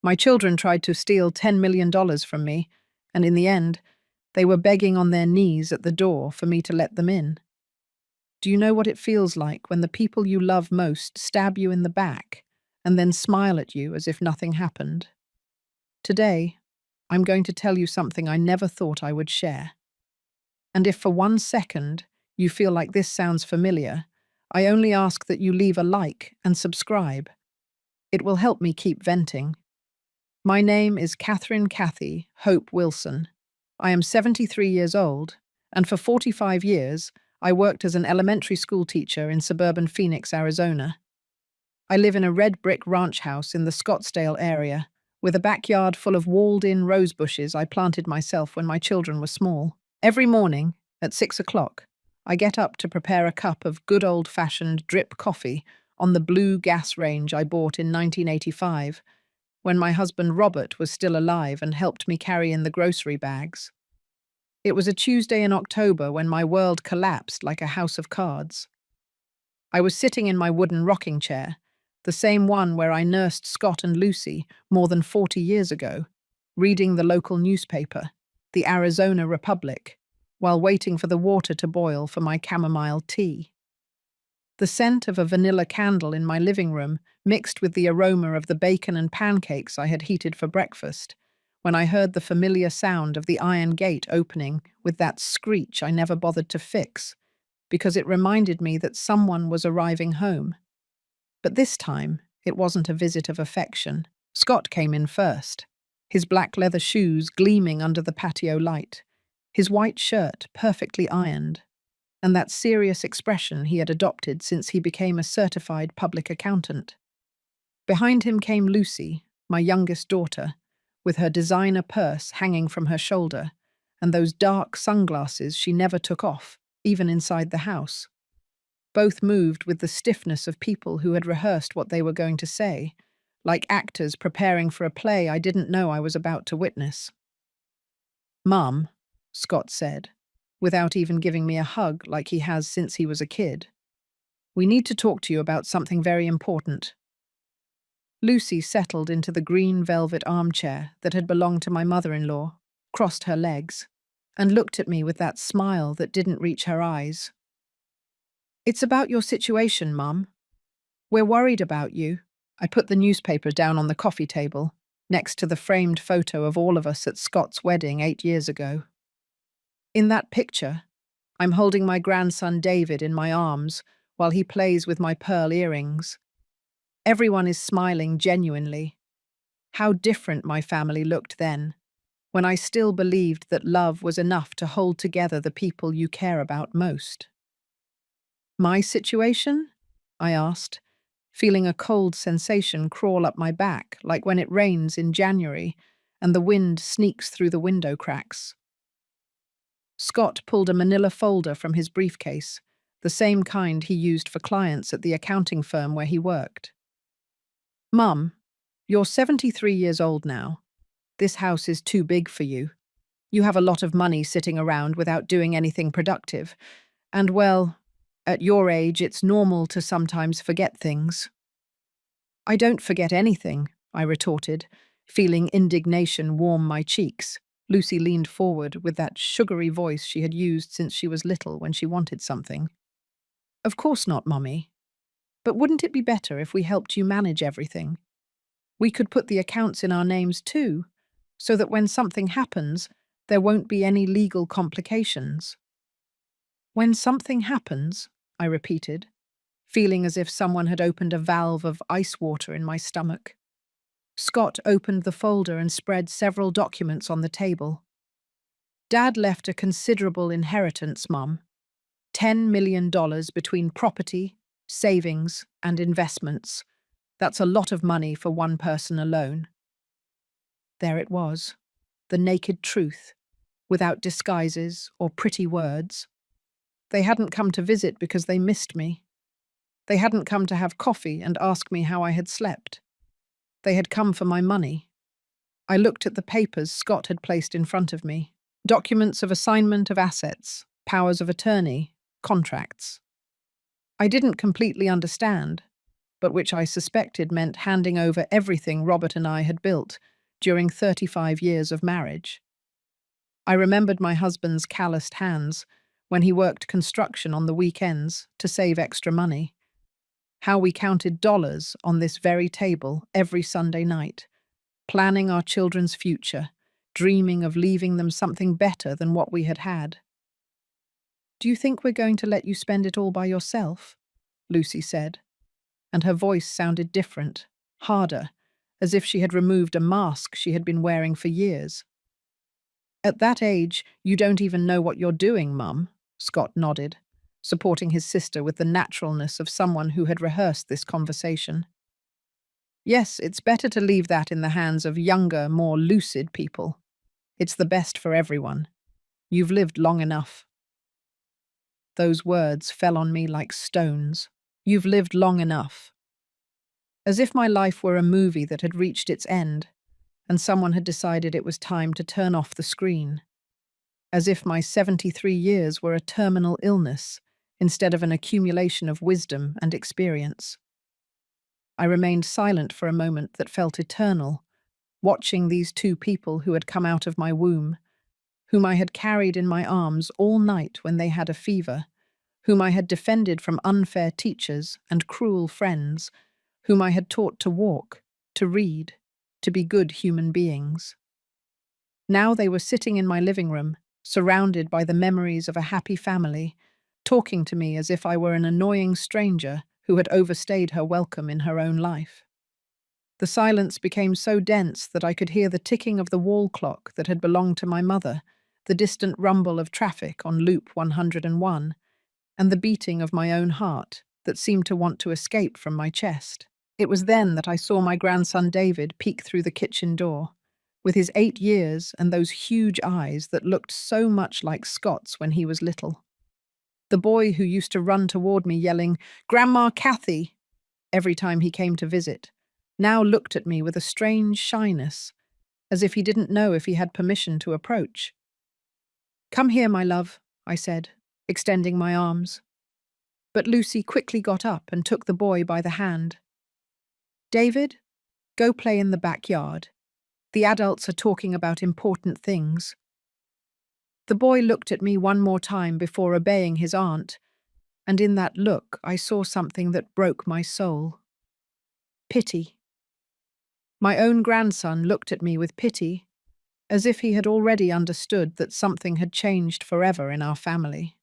My children tried to steal $10 million from me, and in the end, they were begging on their knees at the door for me to let them in. Do you know what it feels like when the people you love most stab you in the back and then smile at you as if nothing happened? Today, I'm going to tell you something I never thought I would share. And if for 1 second you feel like this sounds familiar, I only ask that you leave a like and subscribe. It will help me keep venting. My name is Kathy Hope Wilson. I am 73 years old, and for 45 years, I worked as an elementary school teacher in suburban Phoenix, Arizona. I live in a red brick ranch house in the Scottsdale area, with a backyard full of walled-in rose bushes I planted myself when my children were small. Every morning, at 6 o'clock, I get up to prepare a cup of good old-fashioned drip coffee on the blue gas range I bought in 1985, when my husband Robert was still alive and helped me carry in the grocery bags. It was a Tuesday in October when my world collapsed like a house of cards. I was sitting in my wooden rocking chair, the same one where I nursed Scott and Lucy more than 40 years ago, reading the local newspaper, the Arizona Republic, while waiting for the water to boil for my chamomile tea. The scent of a vanilla candle in my living room mixed with the aroma of the bacon and pancakes I had heated for breakfast, when I heard the familiar sound of the iron gate opening with that screech I never bothered to fix, because it reminded me that someone was arriving home. But this time, it wasn't a visit of affection. Scott came in first, his black leather shoes gleaming under the patio light, his white shirt perfectly ironed, and that serious expression he had adopted since he became a certified public accountant. Behind him came Lucy, my youngest daughter, with her designer purse hanging from her shoulder, and those dark sunglasses she never took off, even inside the house. Both moved with the stiffness of people who had rehearsed what they were going to say, like actors preparing for a play I didn't know I was about to witness. "Mum," Scott said, without even giving me a hug like he has since he was a kid, "we need to talk to you about something very important." Lucy settled into the green velvet armchair that had belonged to my mother-in-law, crossed her legs, and looked at me with that smile that didn't reach her eyes. "It's about your situation, Mum. We're worried about you." I put the newspaper down on the coffee table, next to the framed photo of all of us at Scott's wedding 8 years ago. In that picture, I'm holding my grandson David in my arms while he plays with my pearl earrings. Everyone is smiling genuinely. How different my family looked then, when I still believed that love was enough to hold together the people you care about most. "My situation?" I asked, feeling a cold sensation crawl up my back like when it rains in January and the wind sneaks through the window cracks. Scott pulled a manila folder from his briefcase, the same kind he used for clients at the accounting firm where he worked. "Mum, you're 73 years old now. This house is too big for you. You have a lot of money sitting around without doing anything productive. And well, at your age, it's normal to sometimes forget things." "I don't forget anything," I retorted, feeling indignation warm my cheeks. Lucy leaned forward with that sugary voice she had used since she was little when she wanted something. "Of course not, Mummy. But wouldn't it be better if we helped you manage everything? We could put the accounts in our names too, so that when something happens, there won't be any legal complications." "When something happens," I repeated, feeling as if someone had opened a valve of ice water in my stomach. Scott opened the folder and spread several documents on the table. "Dad left a considerable inheritance, Mum. $10 million between property, savings, and investments. That's a lot of money for one person alone." There it was, the naked truth, without disguises or pretty words. They hadn't come to visit because they missed me. They hadn't come to have coffee and ask me how I had slept. They had come for my money. I looked at the papers Scott had placed in front of me. Documents of assignment of assets, powers of attorney, contracts. I didn't completely understand, but which I suspected meant handing over everything Robert and I had built during 35 years of marriage. I remembered my husband's calloused hands when he worked construction on the weekends to save extra money, how we counted dollars on this very table every Sunday night, planning our children's future, dreaming of leaving them something better than what we had had. "Do you think we're going to let you spend it all by yourself?" Lucy said, and her voice sounded different, harder, as if she had removed a mask she had been wearing for years. "At that age, you don't even know what you're doing, Mum," Scott nodded, supporting his sister with the naturalness of someone who had rehearsed this conversation. "Yes, it's better to leave that in the hands of younger, more lucid people. It's the best for everyone. You've lived long enough." Those words fell on me like stones. You've lived long enough. As if my life were a movie that had reached its end, and someone had decided it was time to turn off the screen. As if my 73 years were a terminal illness, instead of an accumulation of wisdom and experience. I remained silent for a moment that felt eternal, watching these two people who had come out of my womb, whom I had carried in my arms all night when they had a fever, whom I had defended from unfair teachers and cruel friends, whom I had taught to walk, to read, to be good human beings. Now they were sitting in my living room, surrounded by the memories of a happy family, talking to me as if I were an annoying stranger who had overstayed her welcome in her own life. The silence became so dense that I could hear the ticking of the wall clock that had belonged to my mother, the distant rumble of traffic on Loop 101, and the beating of my own heart that seemed to want to escape from my chest. It was then that I saw my grandson David peek through the kitchen door, with his 8 years and those huge eyes that looked so much like Scott's when he was little. The boy who used to run toward me yelling, "Grandma Kathy," every time he came to visit, now looked at me with a strange shyness, as if he didn't know if he had permission to approach. "Come here, my love," I said, extending my arms. But Lucy quickly got up and took the boy by the hand. "David, go play in the backyard. The adults are talking about important things." The boy looked at me one more time before obeying his aunt, and in that look I saw something that broke my soul. Pity. My own grandson looked at me with pity, as if he had already understood that something had changed forever in our family.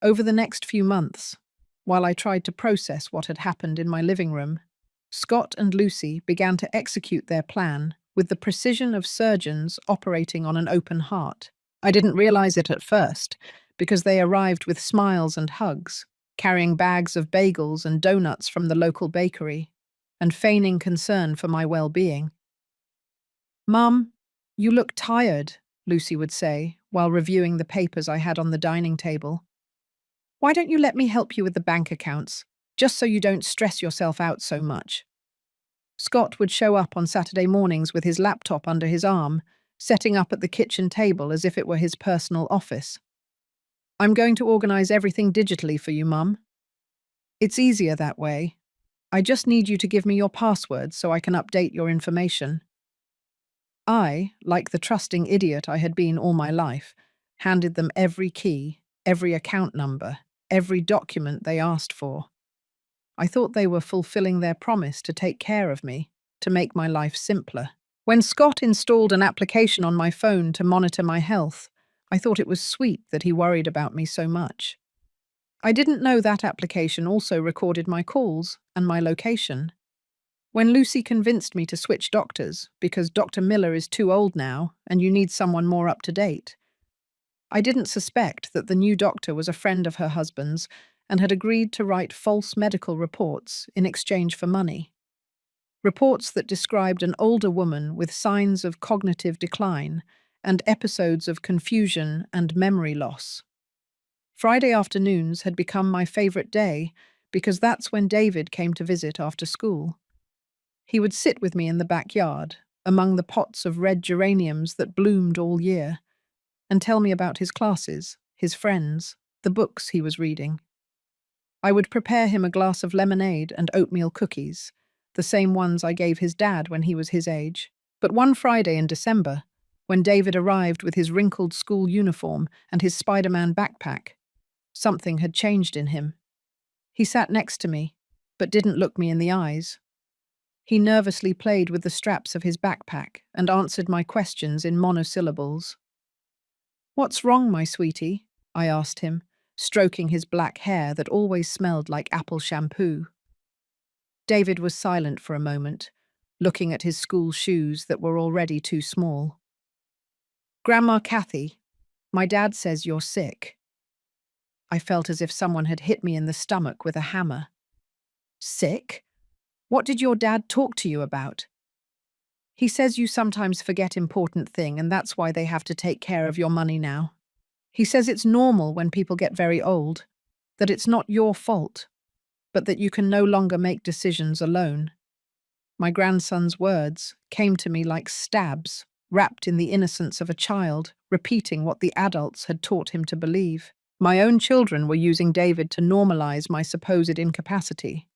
Over the next few months, while I tried to process what had happened in my living room, Scott and Lucy began to execute their plan with the precision of surgeons operating on an open heart. I didn't realize it at first, because they arrived with smiles and hugs, carrying bags of bagels and donuts from the local bakery, and feigning concern for my well-being. "Mum, you look tired," Lucy would say, while reviewing the papers I had on the dining table. "Why don't you let me help you with the bank accounts, just so you don't stress yourself out so much?" Scott would show up on Saturday mornings with his laptop under his arm, setting up at the kitchen table as if it were his personal office. "I'm going to organize everything digitally for you, Mum. It's easier that way. I just need you to give me your passwords so I can update your information." I, like the trusting idiot I had been all my life, handed them every key, every account number, every document they asked for. I thought they were fulfilling their promise to take care of me, to make my life simpler. When Scott installed an application on my phone to monitor my health, I thought it was sweet that he worried about me so much. I didn't know that application also recorded my calls and my location. When Lucy convinced me to switch doctors, because Dr. Miller is too old now and you need someone more up to date, I didn't suspect that the new doctor was a friend of her husband's and had agreed to write false medical reports in exchange for money. Reports that described an older woman with signs of cognitive decline and episodes of confusion and memory loss. Friday afternoons had become my favorite day because that's when David came to visit after school. He would sit with me in the backyard, among the pots of red geraniums that bloomed all year, and tell me about his classes, his friends, the books he was reading. I would prepare him a glass of lemonade and oatmeal cookies, the same ones I gave his dad when he was his age. But one Friday in December, when David arrived with his wrinkled school uniform and his Spider-Man backpack, something had changed in him. He sat next to me, but didn't look me in the eyes. He nervously played with the straps of his backpack and answered my questions in monosyllables. "What's wrong, my sweetie?" I asked him, stroking his black hair that always smelled like apple shampoo. David was silent for a moment, looking at his school shoes that were already too small. "Grandma Kathy, my dad says you're sick." I felt as if someone had hit me in the stomach with a hammer. "Sick? What did your dad talk to you about?" "He says you sometimes forget important things and that's why they have to take care of your money now. He says it's normal when people get very old, that it's not your fault, but that you can no longer make decisions alone." My grandson's words came to me like stabs, wrapped in the innocence of a child, repeating what the adults had taught him to believe. My own children were using David to normalize my supposed incapacity,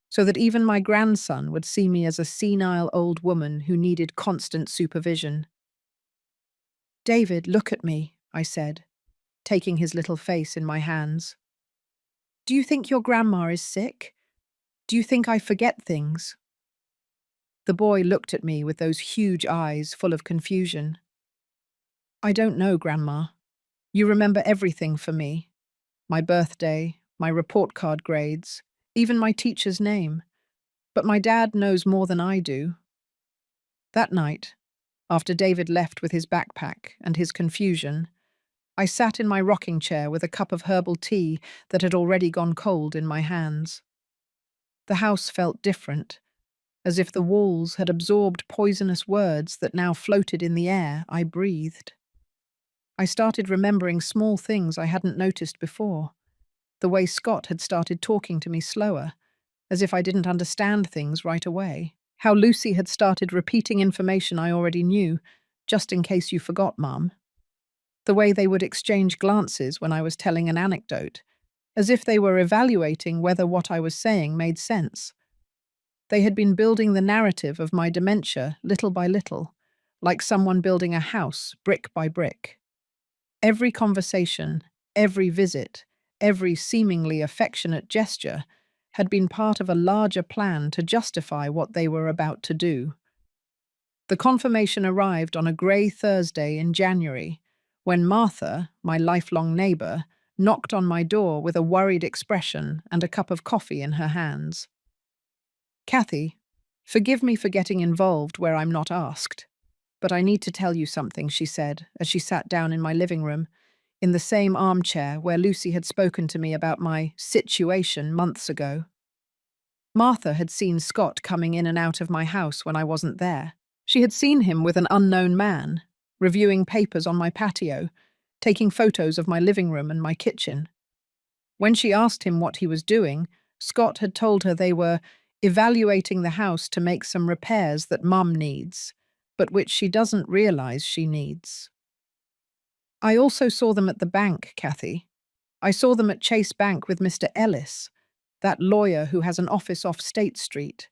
so that even my grandson would see me as a senile old woman who needed constant supervision. "David, look at me," I said, taking his little face in my hands. "Do you think your grandma is sick? Do you think I forget things?" The boy looked at me with those huge eyes full of confusion. "I don't know, Grandma. You remember everything for me. My birthday, my report card grades, even my teacher's name. But my dad knows more than I do." That night, after David left with his backpack and his confusion, I sat in my rocking chair with a cup of herbal tea that had already gone cold in my hands. The house felt different, as if the walls had absorbed poisonous words that now floated in the air I breathed. I started remembering small things I hadn't noticed before. The way Scott had started talking to me slower, as if I didn't understand things right away. How Lucy had started repeating information I already knew, just in case you forgot, Mum. The way they would exchange glances when I was telling an anecdote, as if they were evaluating whether what I was saying made sense. They had been building the narrative of my dementia little by little, like someone building a house brick by brick. Every conversation, every visit, every seemingly affectionate gesture had been part of a larger plan to justify what they were about to do. The confirmation arrived on a grey Thursday in January, when Martha, my lifelong neighbour, knocked on my door with a worried expression and a cup of coffee in her hands. "Kathy, forgive me for getting involved where I'm not asked, but I need to tell you something," she said as she sat down in my living room, in the same armchair where Lucy had spoken to me about my situation months ago. Martha had seen Scott coming in and out of my house when I wasn't there. She had seen him with an unknown man, reviewing papers on my patio, taking photos of my living room and my kitchen. When she asked him what he was doing, Scott had told her they were evaluating the house to make some repairs that Mum needs, but which she doesn't realize she needs. "I also saw them at the bank, Kathy. I saw them at Chase Bank with Mr. Ellis, that lawyer who has an office off State Street.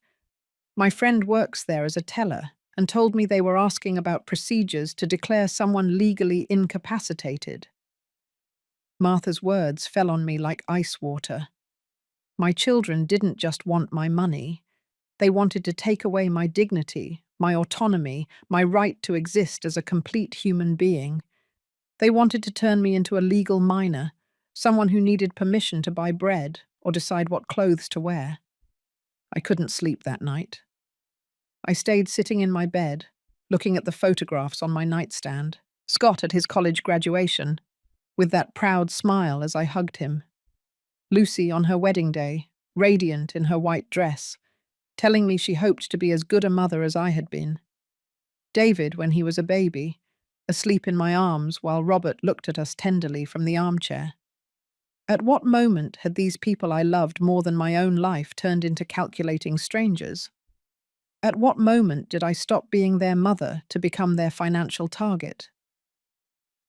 My friend works there as a teller and told me they were asking about procedures to declare someone legally incapacitated." Martha's words fell on me like ice water. My children didn't just want my money. They wanted to take away my dignity, my autonomy, my right to exist as a complete human being. They wanted to turn me into a legal minor, someone who needed permission to buy bread or decide what clothes to wear. I couldn't sleep that night. I stayed sitting in my bed, looking at the photographs on my nightstand. Scott at his college graduation, with that proud smile as I hugged him. Lucy on her wedding day, radiant in her white dress, telling me she hoped to be as good a mother as I had been. David when he was a baby, asleep in my arms while Robert looked at us tenderly from the armchair. At what moment had these people I loved more than my own life turned into calculating strangers? At what moment did I stop being their mother to become their financial target?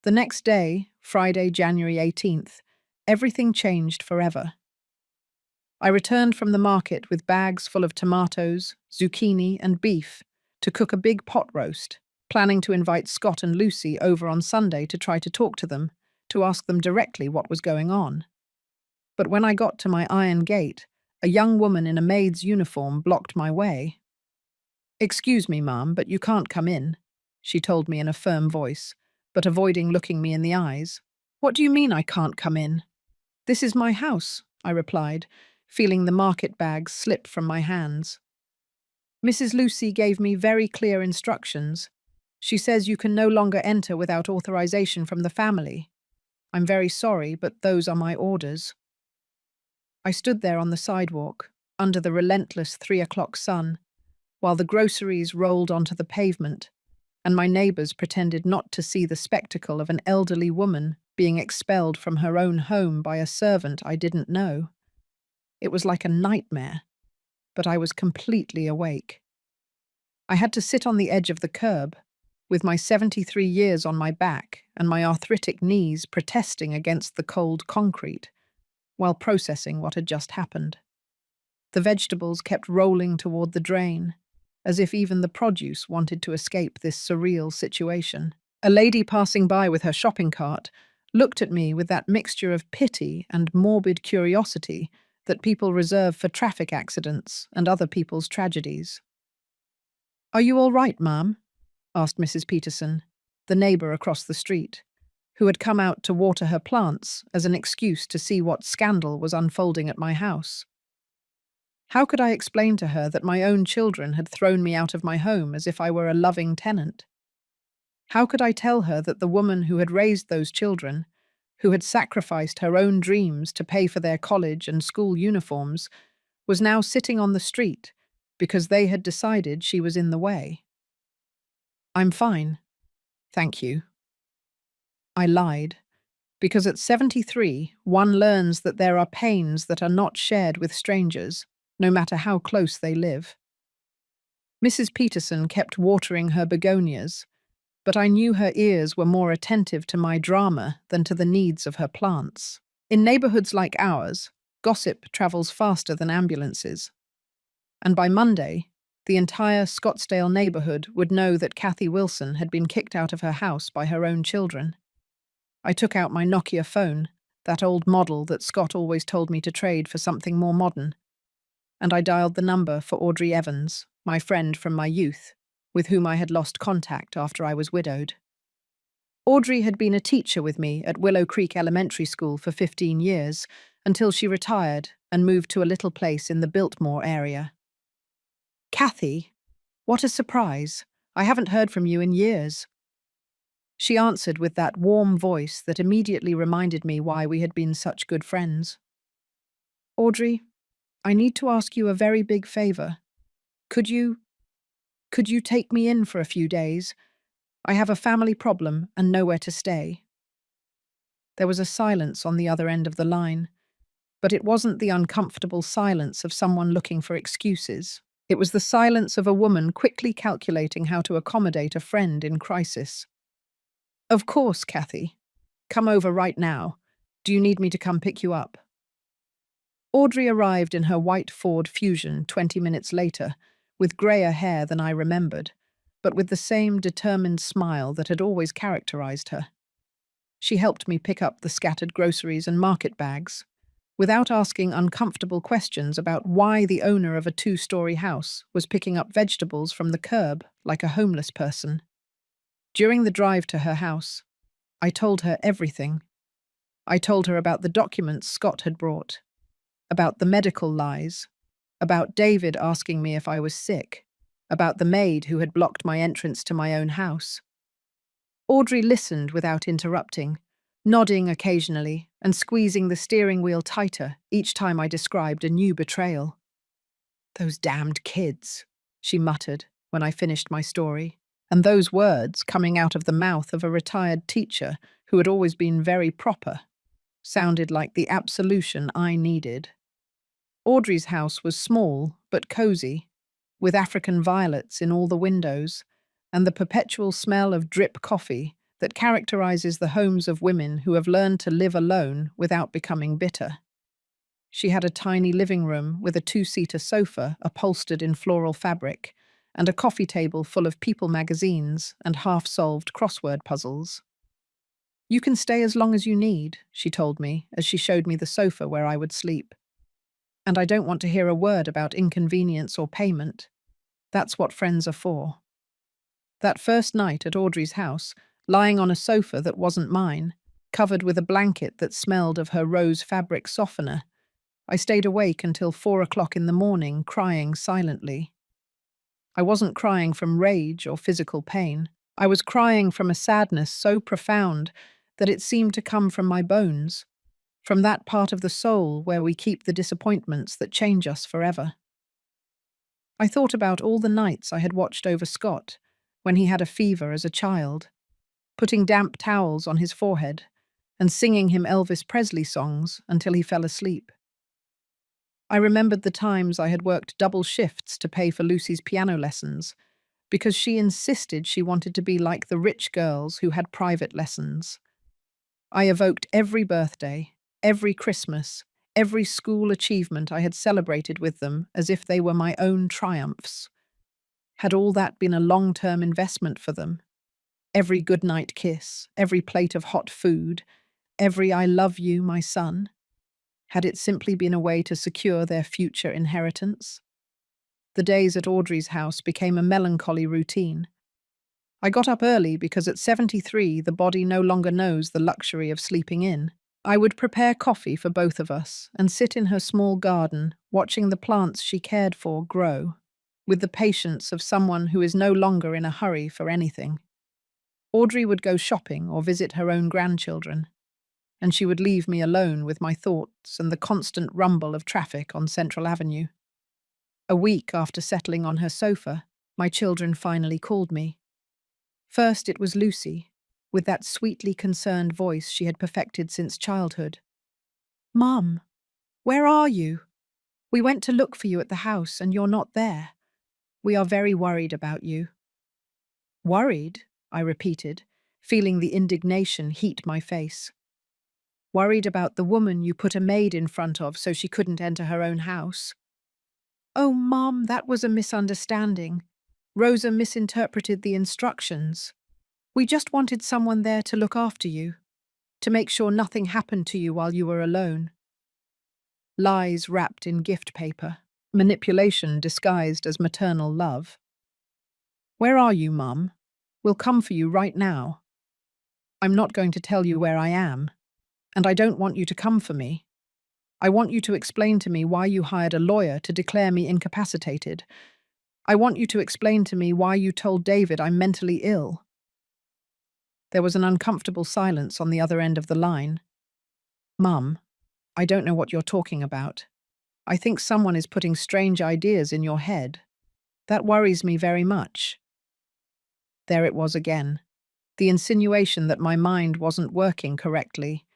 The next day, Friday, January 18th, everything changed forever. I returned from the market with bags full of tomatoes, zucchini, and beef to cook a big pot roast, planning to invite Scott and Lucy over on Sunday to try to talk to them, to ask them directly what was going on. But when I got to my iron gate, a young woman in a maid's uniform blocked my way. "Excuse me, ma'am, but you can't come in," she told me in a firm voice, but avoiding looking me in the eyes. "What do you mean I can't come in?" "This is my house," I replied, feeling the market bags slip from my hands. "Mrs. Lucy gave me very clear instructions. She says you can no longer enter without authorization from the family. I'm very sorry, but those are my orders." I stood there on the sidewalk, under the relentless 3 o'clock sun, while the groceries rolled onto the pavement, and my neighbors pretended not to see the spectacle of an elderly woman being expelled from her own home by a servant I didn't know. It was like a nightmare, but I was completely awake. I had to sit on the edge of the curb, with my 73 years on my back and my arthritic knees protesting against the cold concrete, while processing what had just happened. The vegetables kept rolling toward the drain, as if even the produce wanted to escape this surreal situation. A lady passing by with her shopping cart looked at me with that mixture of pity and morbid curiosity that people reserve for traffic accidents and other people's tragedies. "Are you all right, ma'am?" asked Mrs. Peterson, the neighbor across the street, who had come out to water her plants as an excuse to see what scandal was unfolding at my house. How could I explain to her that my own children had thrown me out of my home as if I were a loving tenant? How could I tell her that the woman who had raised those children, who had sacrificed her own dreams to pay for their college and school uniforms, was now sitting on the street because they had decided she was in the way? "I'm fine, thank you." I lied, because at 73, one learns that there are pains that are not shared with strangers, no matter how close they live. Mrs. Peterson kept watering her begonias, but I knew her ears were more attentive to my drama than to the needs of her plants. In neighborhoods like ours, gossip travels faster than ambulances. And by Monday, the entire Scottsdale neighborhood would know that Kathy Wilson had been kicked out of her house by her own children. I took out my Nokia phone, that old model that Scott always told me to trade for something more modern, and I dialed the number for Audrey Evans, my friend from my youth, with whom I had lost contact after I was widowed. Audrey had been a teacher with me at Willow Creek Elementary School for 15 years, until she retired and moved to a little place in the Biltmore area. "Kathy, what a surprise. I haven't heard from you in years." She answered with that warm voice that immediately reminded me why we had been such good friends. "Audrey, I need to ask you a very big favor. Could you take me in for a few days? I have a family problem and nowhere to stay." There was a silence on the other end of the line, but it wasn't the uncomfortable silence of someone looking for excuses. It was the silence of a woman quickly calculating how to accommodate a friend in crisis. "Of course, Kathy. Come over right now. Do you need me to come pick you up?" Audrey arrived in her white Ford Fusion 20 minutes later, with greyer hair than I remembered, but with the same determined smile that had always characterized her. She helped me pick up the scattered groceries and market bags, without asking uncomfortable questions about why the owner of a 2-story house was picking up vegetables from the curb like a homeless person. During the drive to her house, I told her everything. I told her about the documents Scott had brought, about the medical lies, about David asking me if I was sick, about the maid who had blocked my entrance to my own house. Audrey listened without interrupting, nodding occasionally and squeezing the steering wheel tighter each time I described a new betrayal. "Those damned kids," she muttered when I finished my story, and those words, coming out of the mouth of a retired teacher who had always been very proper, sounded like the absolution I needed. Audrey's house was small but cozy, with African violets in all the windows, and the perpetual smell of drip coffee that characterizes the homes of women who have learned to live alone without becoming bitter. She had a tiny living room with a two-seater sofa upholstered in floral fabric and a coffee table full of People magazines and half-solved crossword puzzles. "You can stay as long as you need," she told me as she showed me the sofa where I would sleep. "And I don't want to hear a word about inconvenience or payment. That's what friends are for." That first night at Audrey's house, lying on a sofa that wasn't mine, covered with a blanket that smelled of her rose fabric softener, I stayed awake until 4 o'clock in the morning, crying silently. I wasn't crying from rage or physical pain. I was crying from a sadness so profound that it seemed to come from my bones, from that part of the soul where we keep the disappointments that change us forever. I thought about all the nights I had watched over Scott when he had a fever as a child, putting damp towels on his forehead and singing him Elvis Presley songs until he fell asleep. I remembered the times I had worked double shifts to pay for Lucy's piano lessons because she insisted she wanted to be like the rich girls who had private lessons. I evoked every birthday, every Christmas, every school achievement I had celebrated with them as if they were my own triumphs. Had all that been a long-term investment for them? Every goodnight kiss, every plate of hot food, every "I love you, my son"? Had it simply been a way to secure their future inheritance? The days at Audrey's house became a melancholy routine. I got up early because at 73 the body no longer knows the luxury of sleeping in. I would prepare coffee for both of us and sit in her small garden, watching the plants she cared for grow, with the patience of someone who is no longer in a hurry for anything. Audrey would go shopping or visit her own grandchildren, and she would leave me alone with my thoughts and the constant rumble of traffic on Central Avenue. A week after settling on her sofa, my children finally called me. First it was Lucy, with that sweetly concerned voice she had perfected since childhood. "Mum, where are you? We went to look for you at the house and you're not there. We are very worried about you." "Worried?" I repeated, feeling the indignation heat my face. "Worried about the woman you put a maid in front of so she couldn't enter her own house?" "Oh, Mom, that was a misunderstanding. Rosa misinterpreted the instructions. We just wanted someone there to look after you, to make sure nothing happened to you while you were alone." Lies wrapped in gift paper, manipulation disguised as maternal love. "Where are you, Mum? We'll come for you right now." "I'm not going to tell you where I am, and I don't want you to come for me. I want you to explain to me why you hired a lawyer to declare me incapacitated. I want you to explain to me why you told David I'm mentally ill." There was an uncomfortable silence on the other end of the line. "Mum, I don't know what you're talking about. I think someone is putting strange ideas in your head. That worries me very much." There it was again, the insinuation that my mind wasn't working correctly,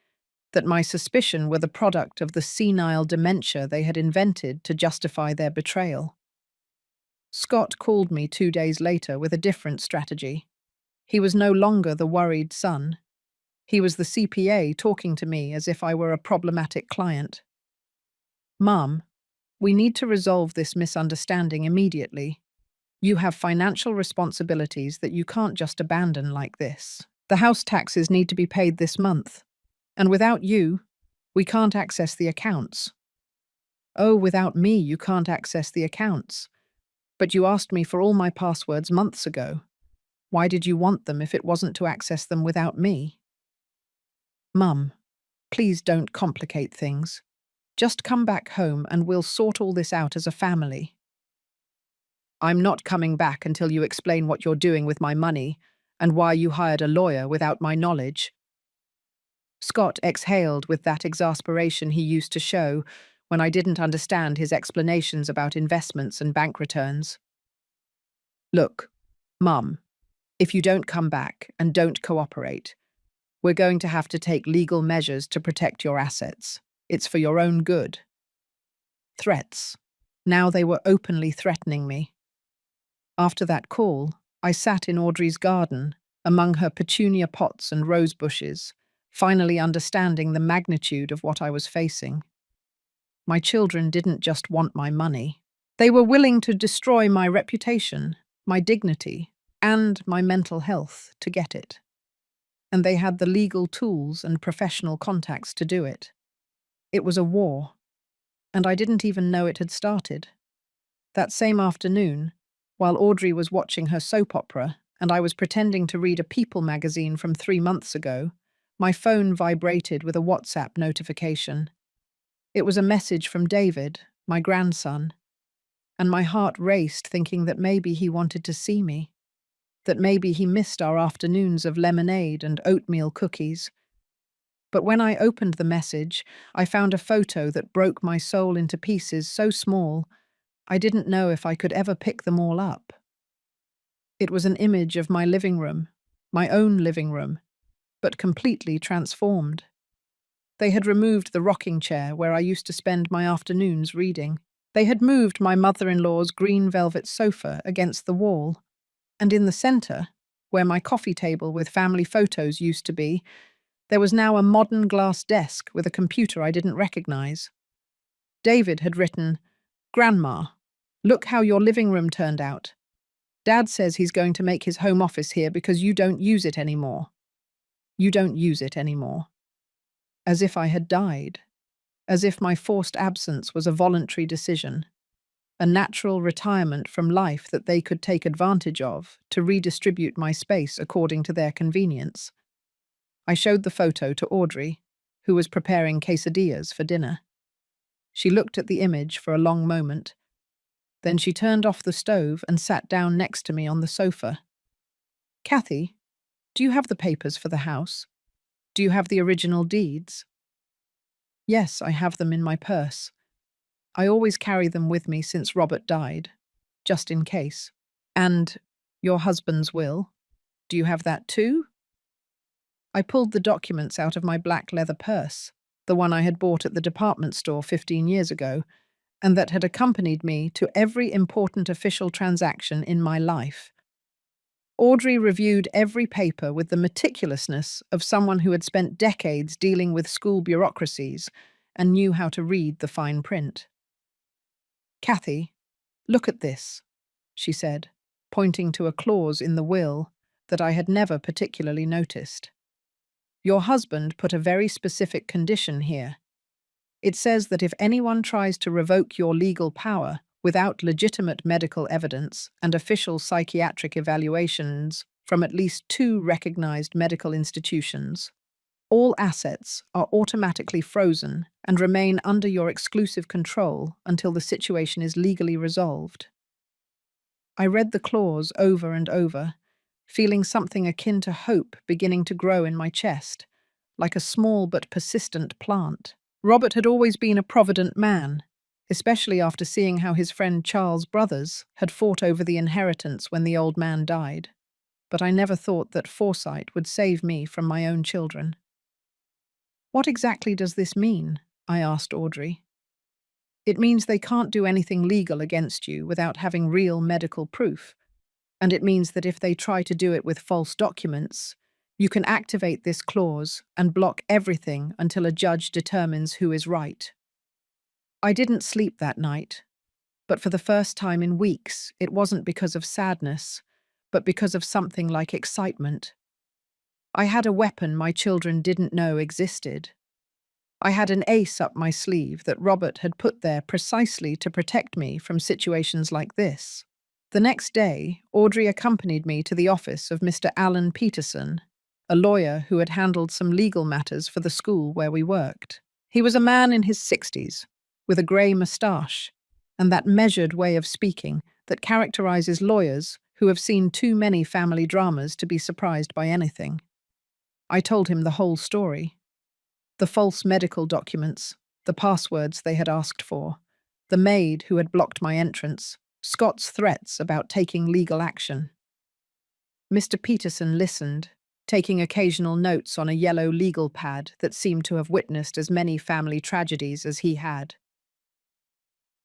that my suspicion were the product of the senile dementia they had invented to justify their betrayal. Scott called me 2 days later with a different strategy. He was no longer the worried son. He was the CPA talking to me as if I were a problematic client. "Mum, we need to resolve this misunderstanding immediately. You have financial responsibilities that you can't just abandon like this. The house taxes need to be paid this month. And without you, we can't access the accounts." "Oh, without me, you can't access the accounts. But you asked me for all my passwords months ago. Why did you want them if it wasn't to access them without me?" "Mum, please don't complicate things. Just come back home and we'll sort all this out as a family." "I'm not coming back until you explain what you're doing with my money and why you hired a lawyer without my knowledge." Scott exhaled with that exasperation he used to show when I didn't understand his explanations about investments and bank returns. "Look, Mum, if you don't come back and don't cooperate, we're going to have to take legal measures to protect your assets. It's for your own good." Threats. Now they were openly threatening me. After that call, I sat in Audrey's garden, among her petunia pots and rose bushes, finally understanding the magnitude of what I was facing. My children didn't just want my money. They were willing to destroy my reputation, my dignity, and my mental health to get it. And they had the legal tools and professional contacts to do it. It was a war, and I didn't even know it had started. That same afternoon, while Audrey was watching her soap opera and I was pretending to read a People magazine from 3 months ago, my phone vibrated with a WhatsApp notification. It was a message from David, my grandson, and my heart raced thinking that maybe he wanted to see me, that maybe he missed our afternoons of lemonade and oatmeal cookies. But when I opened the message, I found a photo that broke my soul into pieces so small, I didn't know if I could ever pick them all up. It was an image of my living room, my own living room, but completely transformed. They had removed the rocking chair where I used to spend my afternoons reading. They had moved my mother-in-law's green velvet sofa against the wall, and in the centre, where my coffee table with family photos used to be, there was now a modern glass desk with a computer I didn't recognize. David had written, "Grandma, look how your living room turned out. Dad says he's going to make his home office here because you don't use it anymore. You don't use it anymore." As if I had died. As if my forced absence was a voluntary decision. A natural retirement from life that they could take advantage of to redistribute my space according to their convenience. I showed the photo to Audrey, who was preparing quesadillas for dinner. She looked at the image for a long moment. Then she turned off the stove and sat down next to me on the sofa. "Kathy, do you have the papers for the house? Do you have the original deeds?" "Yes, I have them in my purse. I always carry them with me since Robert died, just in case." "And your husband's will? Do you have that too?" I pulled the documents out of my black leather purse, the one I had bought at the department store 15 years ago, and that had accompanied me to every important official transaction in my life. Audrey reviewed every paper with the meticulousness of someone who had spent decades dealing with school bureaucracies and knew how to read the fine print. "Kathy, look at this," she said, pointing to a clause in the will that I had never particularly noticed. "Your husband put a very specific condition here. It says that if anyone tries to revoke your legal power without legitimate medical evidence and official psychiatric evaluations from at least 2 recognized medical institutions, all assets are automatically frozen and remain under your exclusive control until the situation is legally resolved." I read the clause over and over, feeling something akin to hope beginning to grow in my chest, like a small but persistent plant. Robert had always been a provident man, especially after seeing how his friend Charles' brothers had fought over the inheritance when the old man died. But I never thought that foresight would save me from my own children. "What exactly does this mean?" I asked Audrey. "It means they can't do anything legal against you without having real medical proof, and it means that if they try to do it with false documents, you can activate this clause and block everything until a judge determines who is right." I didn't sleep that night, but for the first time in weeks, it wasn't because of sadness, but because of something like excitement. I had a weapon my children didn't know existed. I had an ace up my sleeve that Robert had put there precisely to protect me from situations like this. The next day, Audrey accompanied me to the office of Mr. Alan Peterson, a lawyer who had handled some legal matters for the school where we worked. He was a man in his 60s, with a grey moustache, and that measured way of speaking that characterizes lawyers who have seen too many family dramas to be surprised by anything. I told him the whole story. The false medical documents, the passwords they had asked for, the maid who had blocked my entrance, Scott's threats about taking legal action. Mr. Peterson listened, taking occasional notes on a yellow legal pad that seemed to have witnessed as many family tragedies as he had.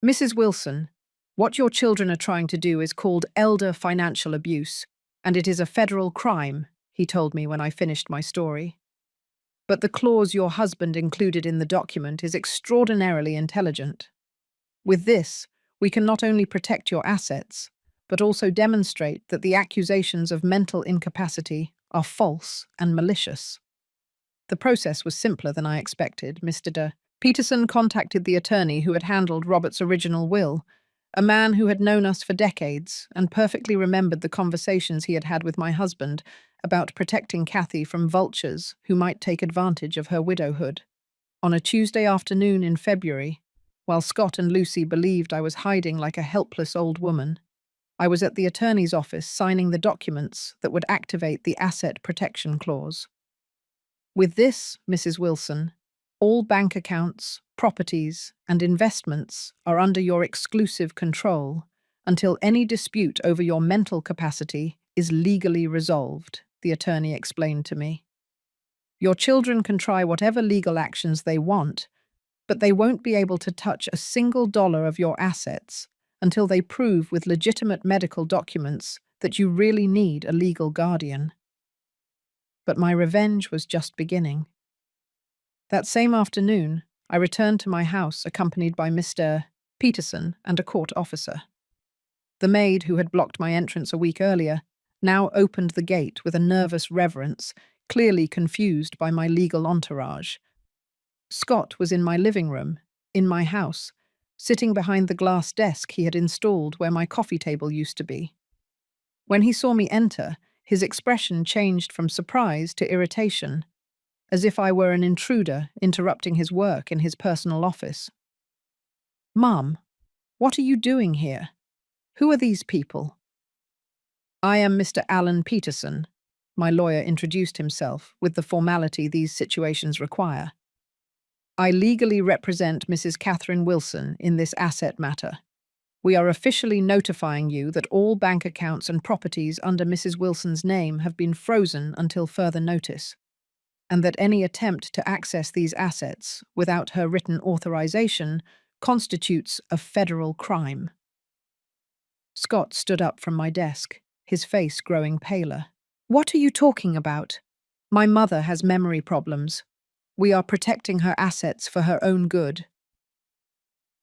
"Mrs. Wilson, what your children are trying to do is called elder financial abuse, and it is a federal crime," he told me when I finished my story. But the clause your husband included in the document is extraordinarily intelligent. With this, we can not only protect your assets, but also demonstrate that the accusations of mental incapacity are false and malicious. The process was simpler than I expected. Mr. De Peterson contacted the attorney who had handled Robert's original will, a man who had known us for decades and perfectly remembered the conversations he had had with my husband about protecting Kathy from vultures who might take advantage of her widowhood. On a Tuesday afternoon in February, while Scott and Lucy believed I was hiding like a helpless old woman, I was at the attorney's office signing the documents that would activate the Asset Protection Clause. With this, Mrs. Wilson, all bank accounts, properties, and investments are under your exclusive control until any dispute over your mental capacity is legally resolved, the attorney explained to me. Your children can try whatever legal actions they want, but they won't be able to touch a single dollar of your assets until they prove with legitimate medical documents that you really need a legal guardian. But my revenge was just beginning. That same afternoon, I returned to my house accompanied by Mr. Peterson and a court officer. The maid, who had blocked my entrance a week earlier, now opened the gate with a nervous reverence, clearly confused by my legal entourage. Scott was in my living room, in my house, sitting behind the glass desk he had installed where my coffee table used to be. When he saw me enter, his expression changed from surprise to irritation, as if I were an intruder interrupting his work in his personal office. "Mum, what are you doing here? Who are these people?" "I am Mr. Alan Peterson," my lawyer introduced himself with the formality these situations require. "I legally represent Mrs. Catherine Wilson in this asset matter. We are officially notifying you that all bank accounts and properties under Mrs. Wilson's name have been frozen until further notice, and that any attempt to access these assets without her written authorization constitutes a federal crime." Scott stood up from my desk, his face growing paler. "What are you talking about? My mother has memory problems. We are protecting her assets for her own good."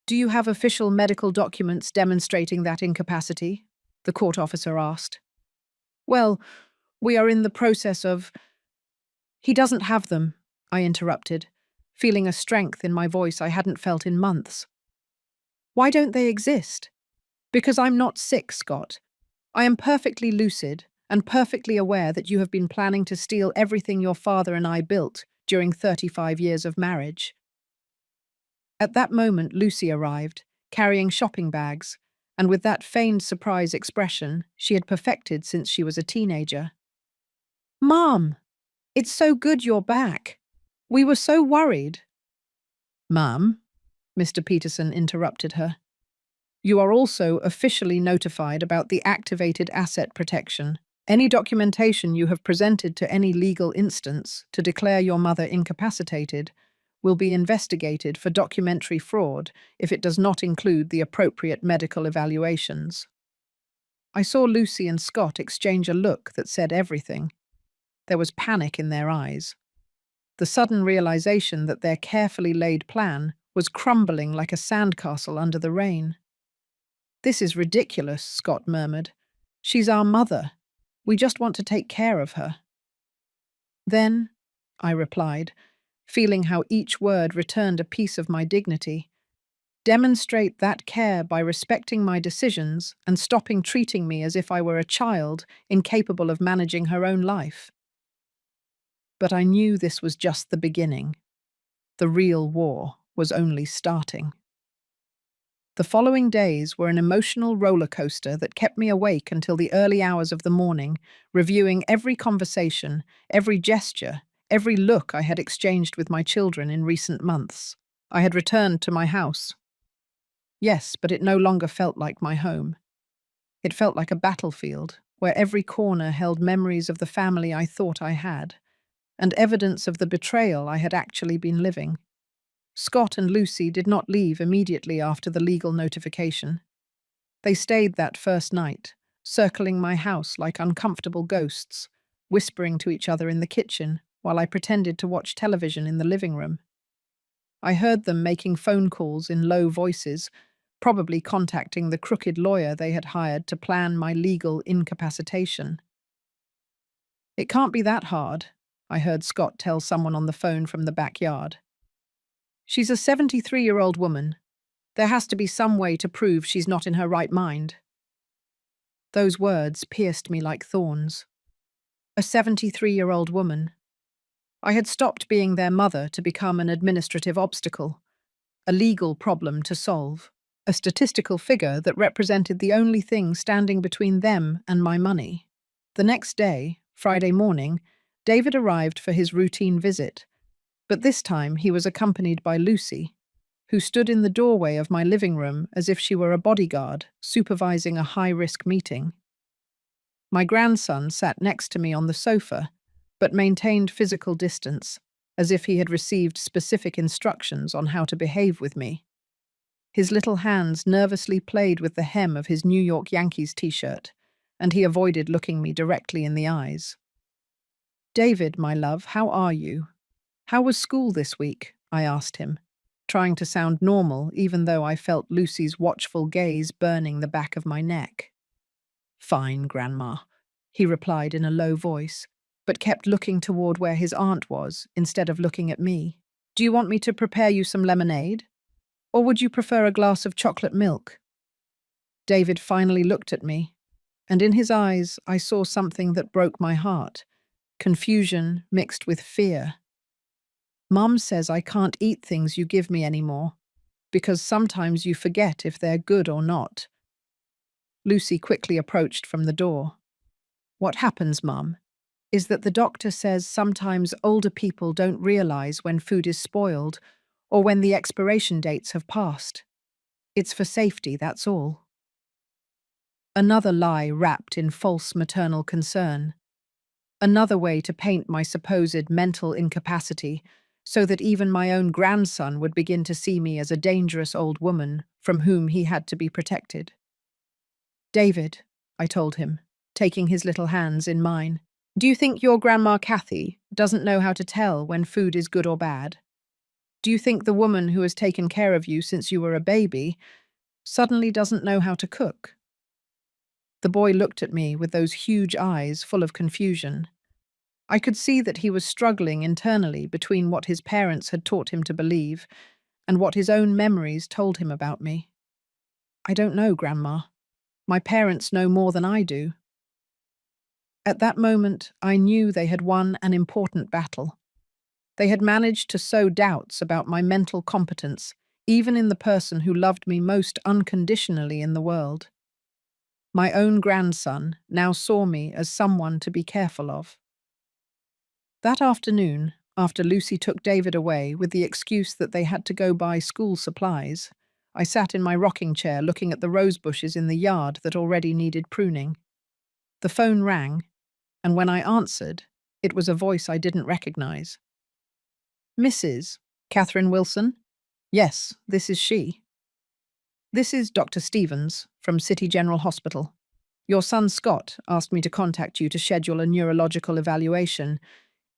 "Do you have official medical documents demonstrating that incapacity?" the court officer asked. "Well, we are in the process of—" "He doesn't have them," I interrupted, feeling a strength in my voice I hadn't felt in months. "Why don't they exist?" "Because I'm not sick, Scott. I am perfectly lucid and perfectly aware that you have been planning to steal everything your father and I built during 35 years of marriage." At that moment, Lucy arrived, carrying shopping bags, and with that feigned surprise expression she had perfected since she was a teenager. "Mom, it's so good you're back. We were so worried." "Ma'am," Mr. Peterson interrupted her, "you are also officially notified about the activated asset protection. Any documentation you have presented to any legal instance to declare your mother incapacitated will be investigated for documentary fraud if it does not include the appropriate medical evaluations." I saw Lucy and Scott exchange a look that said everything. There was panic in their eyes. The sudden realization that their carefully laid plan was crumbling like a sandcastle under the rain. "This is ridiculous," Scott murmured. "She's our mother. We just want to take care of her." "Then," I replied, feeling how each word returned a piece of my dignity, "demonstrate that care by respecting my decisions and stopping treating me as if I were a child incapable of managing her own life." But I knew this was just the beginning. The real war was only starting. The following days were an emotional roller coaster that kept me awake until the early hours of the morning, reviewing every conversation, every gesture, every look I had exchanged with my children in recent months. I had returned to my house. Yes, but it no longer felt like my home. It felt like a battlefield, where every corner held memories of the family I thought I had, and evidence of the betrayal I had actually been living. Scott and Lucy did not leave immediately after the legal notification. They stayed that first night, circling my house like uncomfortable ghosts, whispering to each other in the kitchen, while I pretended to watch television in the living room. I heard them making phone calls in low voices, probably contacting the crooked lawyer they had hired to plan my legal incapacitation. "It can't be that hard," I heard Scott tell someone on the phone from the backyard. "She's a 73-year-old woman. There has to be some way to prove she's not in her right mind." Those words pierced me like thorns. A 73-year-old woman. I had stopped being their mother to become an administrative obstacle, a legal problem to solve, a statistical figure that represented the only thing standing between them and my money. The next day, Friday morning, David arrived for his routine visit, but this time he was accompanied by Lucy, who stood in the doorway of my living room as if she were a bodyguard supervising a high-risk meeting. My grandson sat next to me on the sofa, but maintained physical distance, as if he had received specific instructions on how to behave with me. His little hands nervously played with the hem of his New York Yankees t-shirt, and he avoided looking me directly in the eyes. "David, my love, how are you? How was school this week?" I asked him, trying to sound normal even though I felt Lucy's watchful gaze burning the back of my neck. "Fine, Grandma," he replied in a low voice, but kept looking toward where his aunt was instead of looking at me. "Do you want me to prepare you some lemonade? Or would you prefer a glass of chocolate milk?" David finally looked at me, and in his eyes I saw something that broke my heart, confusion mixed with fear. "Mum says I can't eat things you give me anymore, because sometimes you forget if they're good or not." Lucy quickly approached from the door. "What happens, Mum, is that the doctor says sometimes older people don't realize when food is spoiled or when the expiration dates have passed. It's for safety, that's all." Another lie wrapped in false maternal concern. Another way to paint my supposed mental incapacity so that even my own grandson would begin to see me as a dangerous old woman from whom he had to be protected. "David," I told him, taking his little hands in mine, "do you think your Grandma Kathy doesn't know how to tell when food is good or bad? Do you think the woman who has taken care of you since you were a baby suddenly doesn't know how to cook?" The boy looked at me with those huge eyes full of confusion. I could see that he was struggling internally between what his parents had taught him to believe and what his own memories told him about me. "I don't know, Grandma. My parents know more than I do." At that moment, I knew they had won an important battle. They had managed to sow doubts about my mental competence, even in the person who loved me most unconditionally in the world. My own grandson now saw me as someone to be careful of. That afternoon, after Lucy took David away with the excuse that they had to go buy school supplies, I sat in my rocking chair looking at the rose bushes in the yard that already needed pruning. The phone rang, and when I answered, it was a voice I didn't recognize. "Mrs. Catherine Wilson?" "Yes, this is she." "This is Dr. Stevens from City General Hospital. Your son Scott asked me to contact you to schedule a neurological evaluation.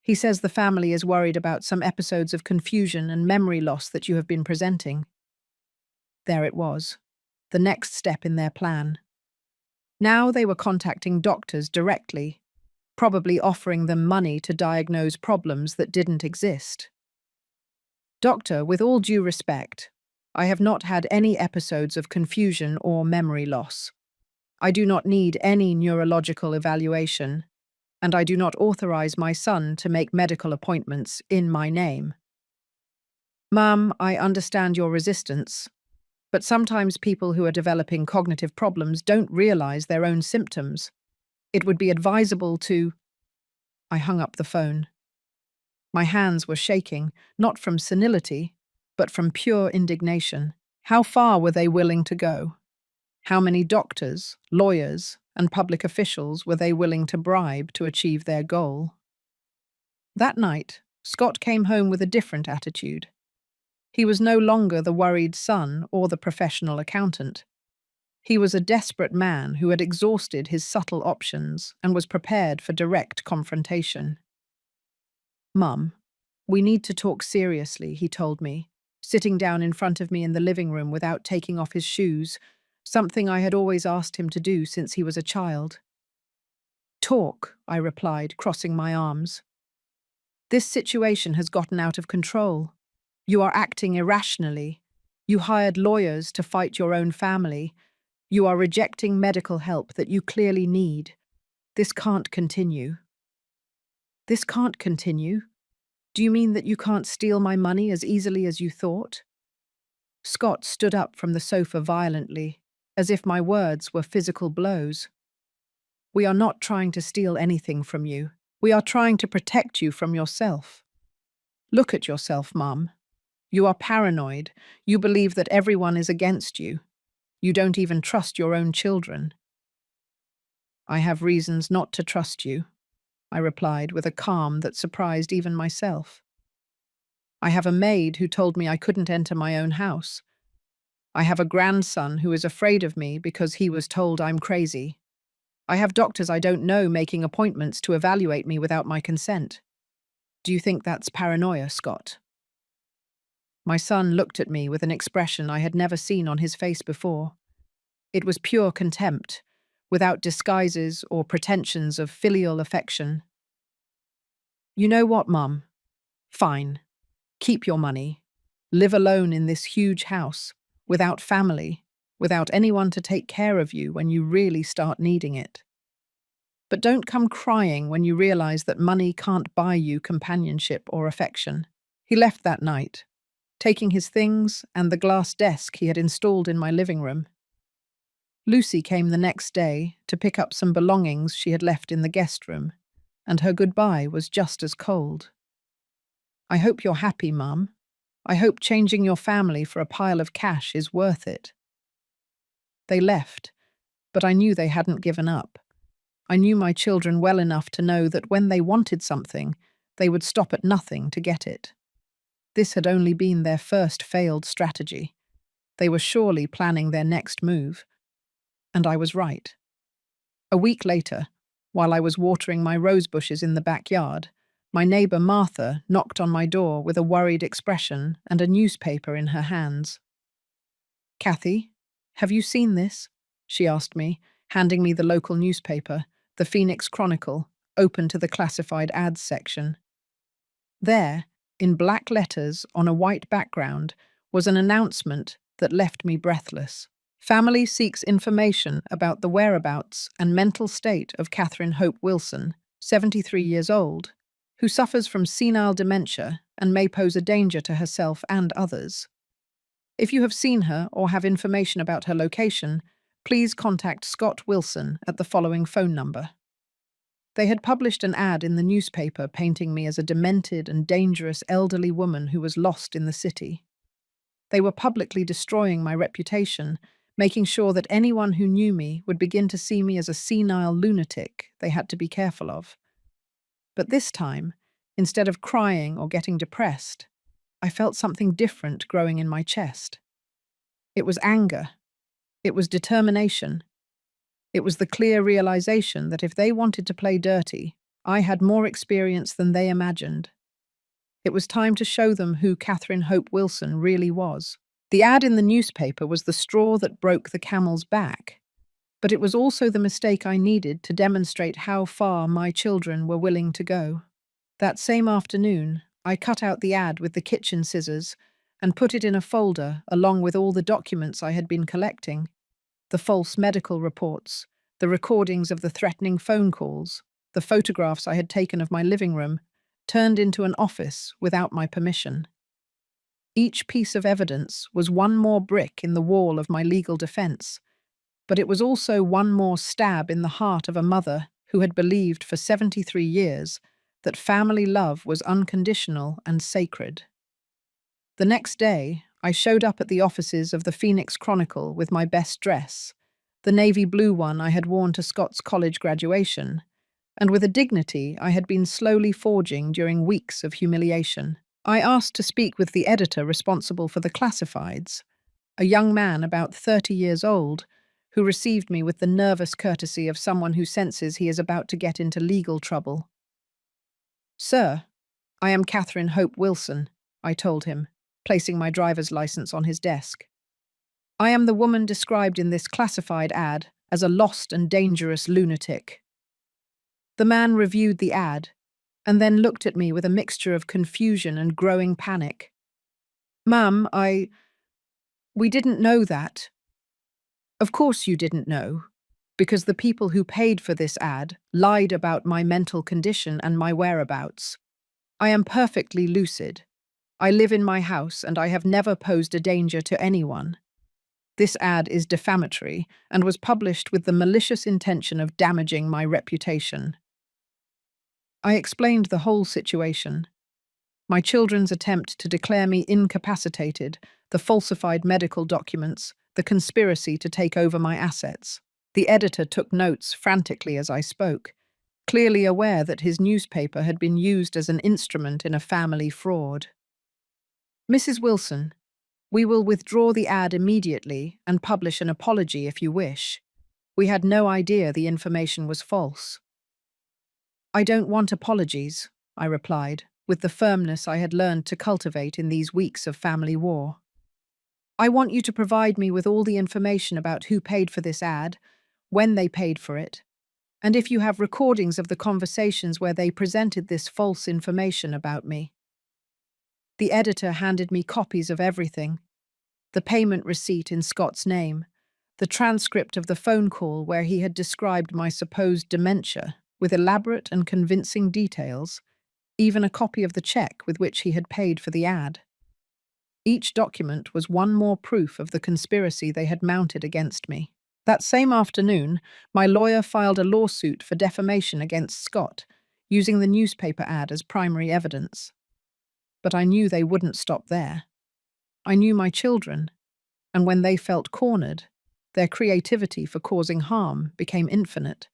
He says the family is worried about some episodes of confusion and memory loss that you have been presenting." There it was, the next step in their plan. Now they were contacting doctors directly, probably offering them money to diagnose problems that didn't exist. "Doctor, with all due respect, I have not had any episodes of confusion or memory loss. I do not need any neurological evaluation, and I do not authorize my son to make medical appointments in my name." "Ma'am, I understand your resistance, but sometimes people who are developing cognitive problems don't realize their own symptoms. It would be advisable to—" I hung up the phone. My hands were shaking, not from senility, but from pure indignation. How far were they willing to go? How many doctors, lawyers, and public officials were they willing to bribe to achieve their goal? That night, Scott came home with a different attitude. He was no longer the worried son or the professional accountant. He was a desperate man who had exhausted his subtle options and was prepared for direct confrontation. Mum, we need to talk seriously, he told me, sitting down in front of me in the living room without taking off his shoes, something I had always asked him to do since he was a child. Talk, I replied, crossing my arms. This situation has gotten out of control. You are acting irrationally. You hired lawyers to fight your own family. You are rejecting medical help that you clearly need. This can't continue. This can't continue? Do you mean that you can't steal my money as easily as you thought? Scott stood up from the sofa violently, as if my words were physical blows. We are not trying to steal anything from you. We are trying to protect you from yourself. Look at yourself, Mum. You are paranoid. You believe that everyone is against you. You don't even trust your own children. I have reasons not to trust you, I replied with a calm that surprised even myself. I have a maid who told me I couldn't enter my own house. I have a grandson who is afraid of me because he was told I'm crazy. I have doctors I don't know making appointments to evaluate me without my consent. Do you think that's paranoia, Scott? My son looked at me with an expression I had never seen on his face before. It was pure contempt, without disguises or pretensions of filial affection. You know what, Mum? Fine. Keep your money. Live alone in this huge house, without family, without anyone to take care of you when you really start needing it. But don't come crying when you realize that money can't buy you companionship or affection. He left that night, taking his things and the glass desk he had installed in my living room. Lucy came the next day to pick up some belongings she had left in the guest room, and her goodbye was just as cold. I hope you're happy, Mum. I hope changing your family for a pile of cash is worth it. They left, but I knew they hadn't given up. I knew my children well enough to know that when they wanted something, they would stop at nothing to get it. This had only been their first failed strategy. They were surely planning their next move. And I was right. A week later, while I was watering my rose bushes in the backyard, my neighbour Martha knocked on my door with a worried expression and a newspaper in her hands. "Kathy, have you seen this?" she asked me, handing me the local newspaper, the Phoenix Chronicle, open to the classified ads section. There, in black letters on a white background, was an announcement that left me breathless. Family seeks information about the whereabouts and mental state of Catherine Hope Wilson, 73 years old, who suffers from senile dementia and may pose a danger to herself and others. If you have seen her or have information about her location, please contact Scott Wilson at the following phone number. They had published an ad in the newspaper painting me as a demented and dangerous elderly woman who was lost in the city. They were publicly destroying my reputation, making sure that anyone who knew me would begin to see me as a senile lunatic they had to be careful of. But this time, instead of crying or getting depressed, I felt something different growing in my chest. It was anger. It was determination. It was the clear realization that if they wanted to play dirty, I had more experience than they imagined. It was time to show them who Catherine Hope Wilson really was. The ad in the newspaper was the straw that broke the camel's back, but it was also the mistake I needed to demonstrate how far my children were willing to go. That same afternoon, I cut out the ad with the kitchen scissors and put it in a folder along with all the documents I had been collecting, the false medical reports, the recordings of the threatening phone calls, the photographs I had taken of my living room, turned into an office without my permission. Each piece of evidence was one more brick in the wall of my legal defense, but it was also one more stab in the heart of a mother who had believed for 73 years that family love was unconditional and sacred. The next day, I showed up at the offices of the Phoenix Chronicle with my best dress, the navy blue one I had worn to Scott's college graduation, and with a dignity I had been slowly forging during weeks of humiliation. I asked to speak with the editor responsible for the classifieds, a young man about 30 years old, who received me with the nervous courtesy of someone who senses he is about to get into legal trouble. "Sir, I am Catherine Hope Wilson, I told him, placing my driver's license on his desk. I am the woman described in this classified ad as a lost and dangerous lunatic. The man reviewed the ad and then looked at me with a mixture of confusion and growing panic. Ma'am, we didn't know that. Of course you didn't know, because the people who paid for this ad lied about my mental condition and my whereabouts. I am perfectly lucid. I live in my house and I have never posed a danger to anyone. This ad is defamatory and was published with the malicious intention of damaging my reputation. I explained the whole situation. My children's attempt to declare me incapacitated, the falsified medical documents, the conspiracy to take over my assets. The editor took notes frantically as I spoke, clearly aware that his newspaper had been used as an instrument in a family fraud. Mrs. Wilson, we will withdraw the ad immediately and publish an apology if you wish. We had no idea the information was false. I don't want apologies, I replied, with the firmness I had learned to cultivate in these weeks of family war. I want you to provide me with all the information about who paid for this ad, when they paid for it, and if you have recordings of the conversations where they presented this false information about me. The editor handed me copies of everything: the payment receipt in Scott's name, the transcript of the phone call where he had described my supposed dementia with elaborate and convincing details, even a copy of the check with which he had paid for the ad. Each document was one more proof of the conspiracy they had mounted against me. That same afternoon, my lawyer filed a lawsuit for defamation against Scott, using the newspaper ad as primary evidence. But I knew they wouldn't stop there. I knew my children, and when they felt cornered, their creativity for causing harm became infinite.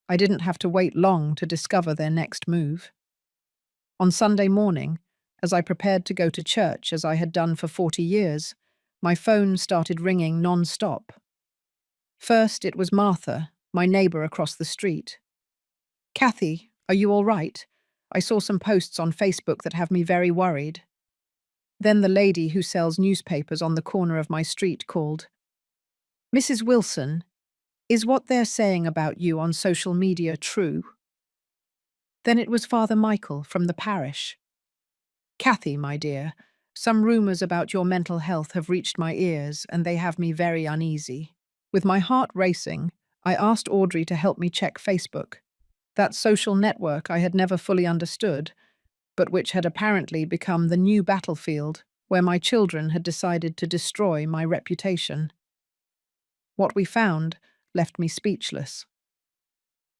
I didn't have to wait long to discover their next move. On Sunday morning, as I prepared to go to church as I had done for 40 years, my phone started ringing non-stop. First, it was Martha, my neighbor across the street. "Kathy, are you all right? I saw some posts on Facebook that have me very worried." Then the lady who sells newspapers on the corner of my street called. "Mrs. Wilson, is what they're saying about you on social media true?" Then it was Father Michael from the parish. "Kathy, my dear, some rumors about your mental health have reached my ears and they have me very uneasy." With my heart racing, I asked Audrey to help me check Facebook, that social network I had never fully understood, but which had apparently become the new battlefield where my children had decided to destroy my reputation. What we found left me speechless.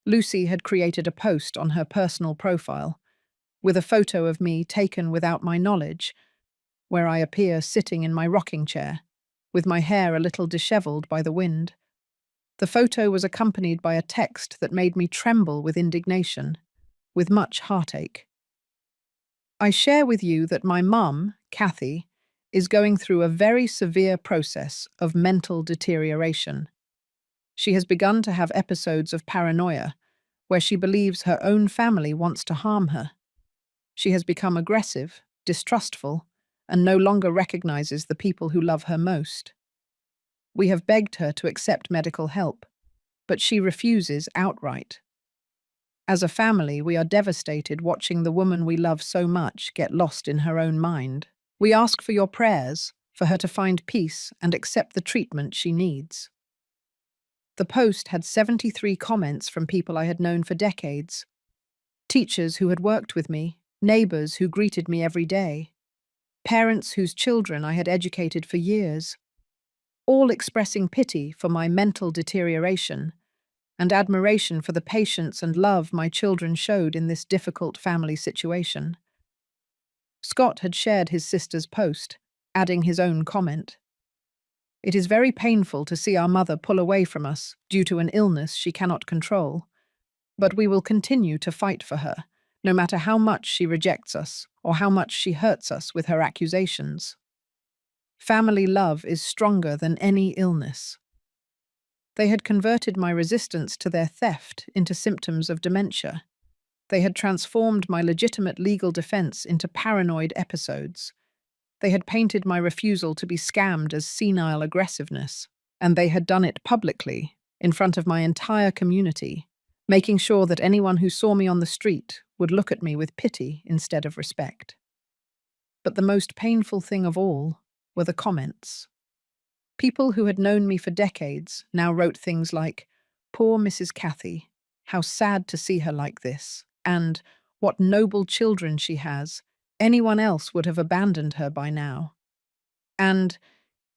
Lucy had created a post on her personal profile, with a photo of me taken without my knowledge, where I appear sitting in my rocking chair, with my hair a little dishevelled by the wind. The photo was accompanied by a text that made me tremble with indignation, with much heartache. "I share with you that my mum, Kathy, is going through a very severe process of mental deterioration. She has begun to have episodes of paranoia, where she believes her own family wants to harm her. She has become aggressive, distrustful, and no longer recognizes the people who love her most. We have begged her to accept medical help, but she refuses outright. As a family, we are devastated watching the woman we love so much get lost in her own mind. We ask for your prayers for her to find peace and accept the treatment she needs." The post had 73 comments from people I had known for decades. Teachers who had worked with me, neighbors who greeted me every day, parents whose children I had educated for years, all expressing pity for my mental deterioration and admiration for the patience and love my children showed in this difficult family situation. Scott had shared his sister's post, adding his own comment. "It is very painful to see our mother pull away from us due to an illness she cannot control, but we will continue to fight for her, no matter how much she rejects us or how much she hurts us with her accusations. Family love is stronger than any illness." They had converted my resistance to their theft into symptoms of dementia. They had transformed my legitimate legal defense into paranoid episodes. They had painted my refusal to be scammed as senile aggressiveness, and they had done it publicly, in front of my entire community, making sure that anyone who saw me on the street would look at me with pity instead of respect. But the most painful thing of all were the comments. People who had known me for decades now wrote things like, "Poor Mrs. Cathy, how sad to see her like this," and "What noble children she has. Anyone else would have abandoned her by now." And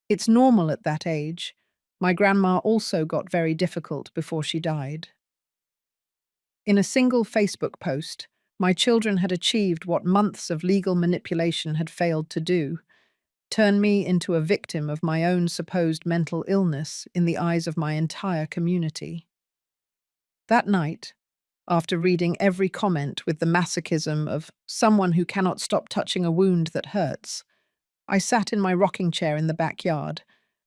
"It's normal at that age. My grandma also got very difficult before she died." In a single Facebook post, my children had achieved what months of legal manipulation had failed to do: turn me into a victim of my own supposed mental illness in the eyes of my entire community. That night, after reading every comment with the masochism of someone who cannot stop touching a wound that hurts, I sat in my rocking chair in the backyard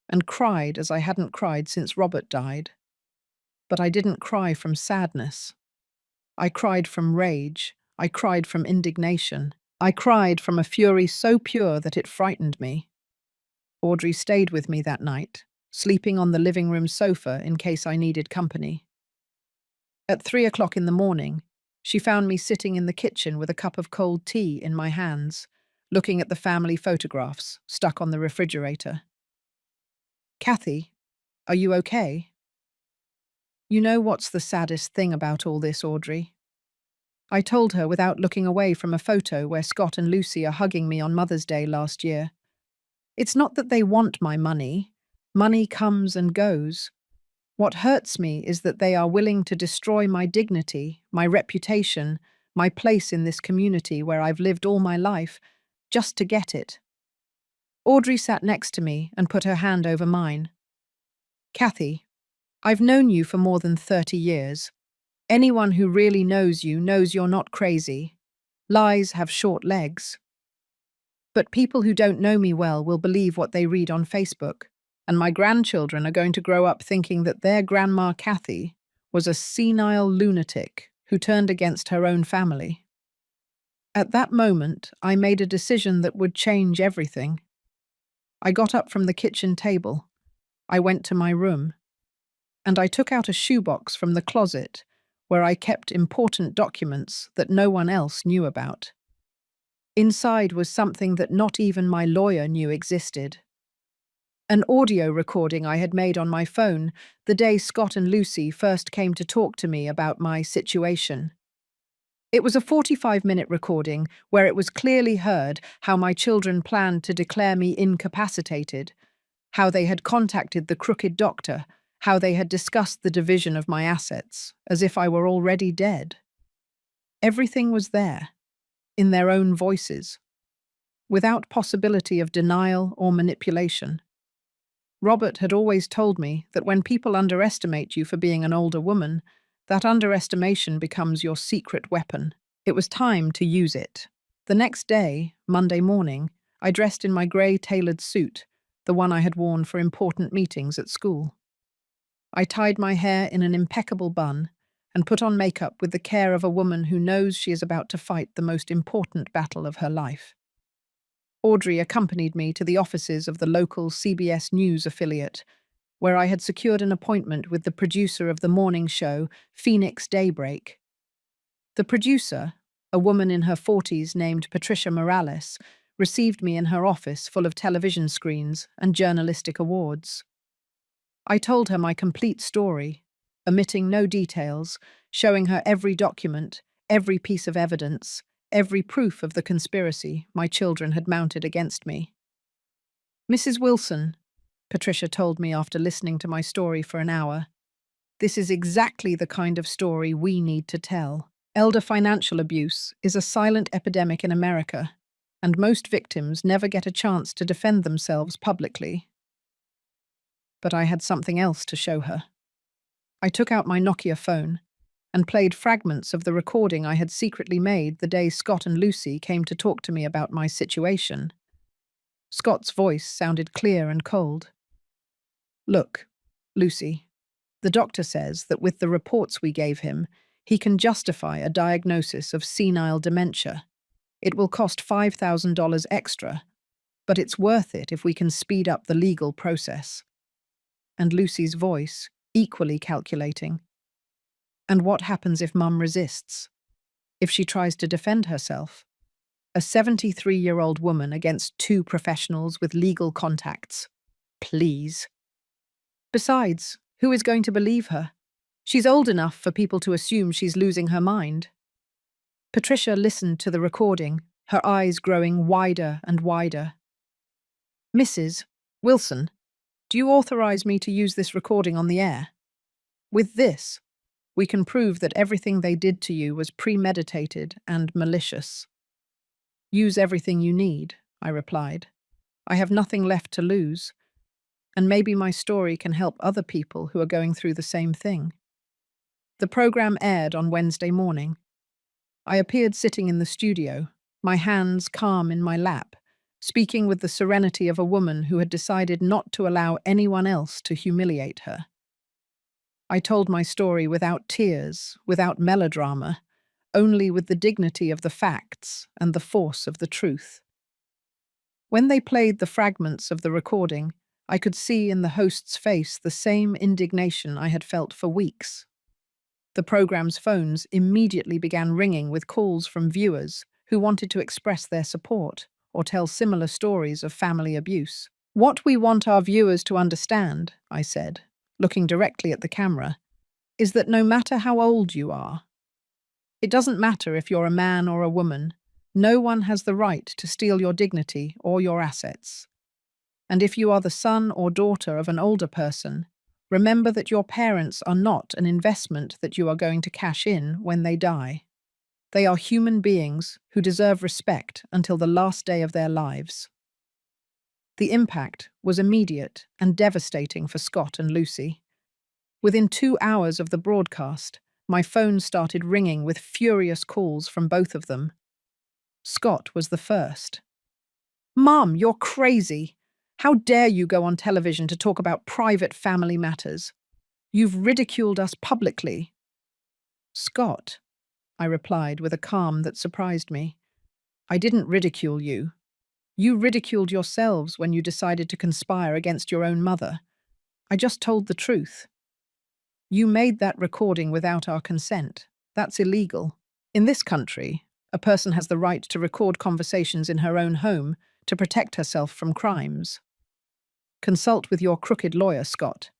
and cried as I hadn't cried since Robert died. But I didn't cry from sadness. I cried from rage. I cried from indignation. I cried from a fury so pure that it frightened me. Audrey stayed with me that night, sleeping on the living room sofa in case I needed company. At 3 o'clock in the morning, she found me sitting in the kitchen with a cup of cold tea in my hands, looking at the family photographs stuck on the refrigerator. "Cathy, are you okay?" "You know what's the saddest thing about all this, Audrey?" I told her without looking away from a photo where Scott and Lucy are hugging me on Mother's Day last year. "It's not that they want my money. Money comes and goes. What hurts me is that they are willing to destroy my dignity, my reputation, my place in this community where I've lived all my life, just to get it." Audrey sat next to me and put her hand over mine. "Cathy, I've known you for more than 30 years. Anyone who really knows you knows you're not crazy. Lies have short legs. But people who don't know me well will believe what they read on Facebook, and my grandchildren are going to grow up thinking that their grandma Cathy was a senile lunatic who turned against her own family." At that moment, I made a decision that would change everything. I got up from the kitchen table. I went to my room, and I took out a shoebox from the closet where I kept important documents that no one else knew about. Inside was something that not even my lawyer knew existed. An audio recording I had made on my phone the day Scott and Lucy first came to talk to me about my situation. It was a 45-minute recording where it was clearly heard how my children planned to declare me incapacitated, how they had contacted the crooked doctor, how they had discussed the division of my assets, as if I were already dead. Everything was there, in their own voices, without possibility of denial or manipulation. Robert had always told me that when people underestimate you for being an older woman, that underestimation becomes your secret weapon. It was time to use it. The next day, Monday morning, I dressed in my grey tailored suit, the one I had worn for important meetings at school. I tied my hair in an impeccable bun and put on makeup with the care of a woman who knows she is about to fight the most important battle of her life. Audrey accompanied me to the offices of the local CBS News affiliate, where I had secured an appointment with the producer of the morning show, Phoenix Daybreak. The producer, a woman in her 40s named Patricia Morales, received me in her office full of television screens and journalistic awards. I told her my complete story, omitting no details, showing her every document, every piece of evidence, every proof of the conspiracy my children had mounted against me. "Mrs. Wilson," Patricia told me after listening to my story for an hour, "this is exactly the kind of story we need to tell. Elder financial abuse is a silent epidemic in America, and most victims never get a chance to defend themselves publicly." But I had something else to show her. I took out my Nokia phone and played fragments of the recording I had secretly made the day Scott and Lucy came to talk to me about my situation. Scott's voice sounded clear and cold. "Look, Lucy, the doctor says that with the reports we gave him, He can justify a diagnosis of senile dementia. It will cost $5,000 extra, but it's worth it if we can speed up the legal process. And Lucy's voice, equally calculating. And what happens if Mum resists? If she tries to defend herself? A 73-year-old woman against two professionals with legal contacts. Please. Besides, who is going to believe her? She's old enough for people to assume she's losing her mind. Patricia listened to the recording, her eyes growing wider and wider. Mrs. Wilson, do you authorize me to use this recording on the air? With this, we can prove that everything they did to you was premeditated and malicious. Use everything you need, I replied. I have nothing left to lose, and maybe my story can help other people who are going through the same thing. The program aired on Wednesday morning. I appeared sitting in the studio, my hands calm in my lap, speaking with the serenity of a woman who had decided not to allow anyone else to humiliate her. I told my story without tears, without melodrama, only with the dignity of the facts and the force of the truth. When they played the fragments of the recording, I could see in the host's face the same indignation I had felt for weeks. The program's phones immediately began ringing with calls from viewers who wanted to express their support or tell similar stories of family abuse. What we want our viewers to understand, I said, looking directly at the camera, is that no matter how old you are, it doesn't matter if you're a man or a woman, no one has the right to steal your dignity or your assets. And if you are the son or daughter of an older person, remember that your parents are not an investment that you are going to cash in when they die. They are human beings who deserve respect until the last day of their lives. The impact was immediate and devastating for Scott and Lucy. Within 2 hours of the broadcast, my phone started ringing with furious calls from both of them. Scott was the first. "Mom, you're crazy. How dare you go on television to talk about private family matters? You've ridiculed us publicly." "Scott," I replied with a calm that surprised me, "I didn't ridicule you. You ridiculed yourselves when you decided to conspire against your own mother. I just told the truth. You made that recording without our consent. That's illegal. In this country, a person has the right to record conversations in her own home to protect herself from crimes. Consult with your crooked lawyer, Scott.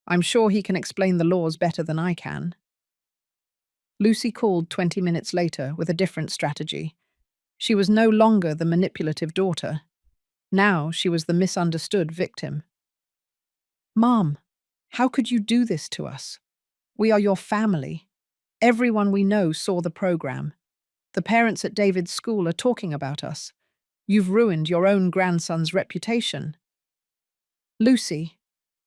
I'm sure he can explain the laws better than I can." Lucy called 20 minutes later with a different strategy. She was no longer the manipulative daughter. Now she was the misunderstood victim. "Mom, how could you do this to us? We are your family. Everyone we know saw the program. The parents at David's school are talking about us. You've ruined your own grandson's reputation." "Lucy,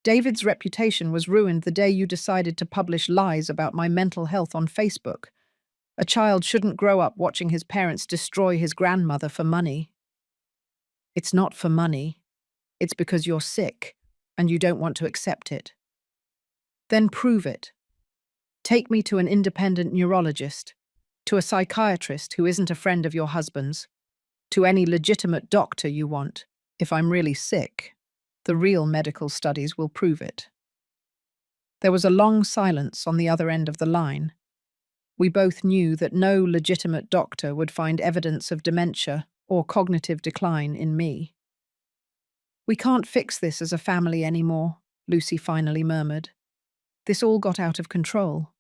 David's reputation was ruined the day you decided to publish lies about my mental health on Facebook. A child shouldn't grow up watching his parents destroy his grandmother for money." "It's not for money. It's because you're sick and you don't want to accept it." "Then prove it. Take me to an independent neurologist, to a psychiatrist who isn't a friend of your husband's, to any legitimate doctor you want. If I'm really sick, the real medical studies will prove it." There was a long silence on the other end of the line. We both knew that no legitimate doctor would find evidence of dementia or cognitive decline in me. "We can't fix this as a family anymore," Lucy finally murmured. "This all got out of control."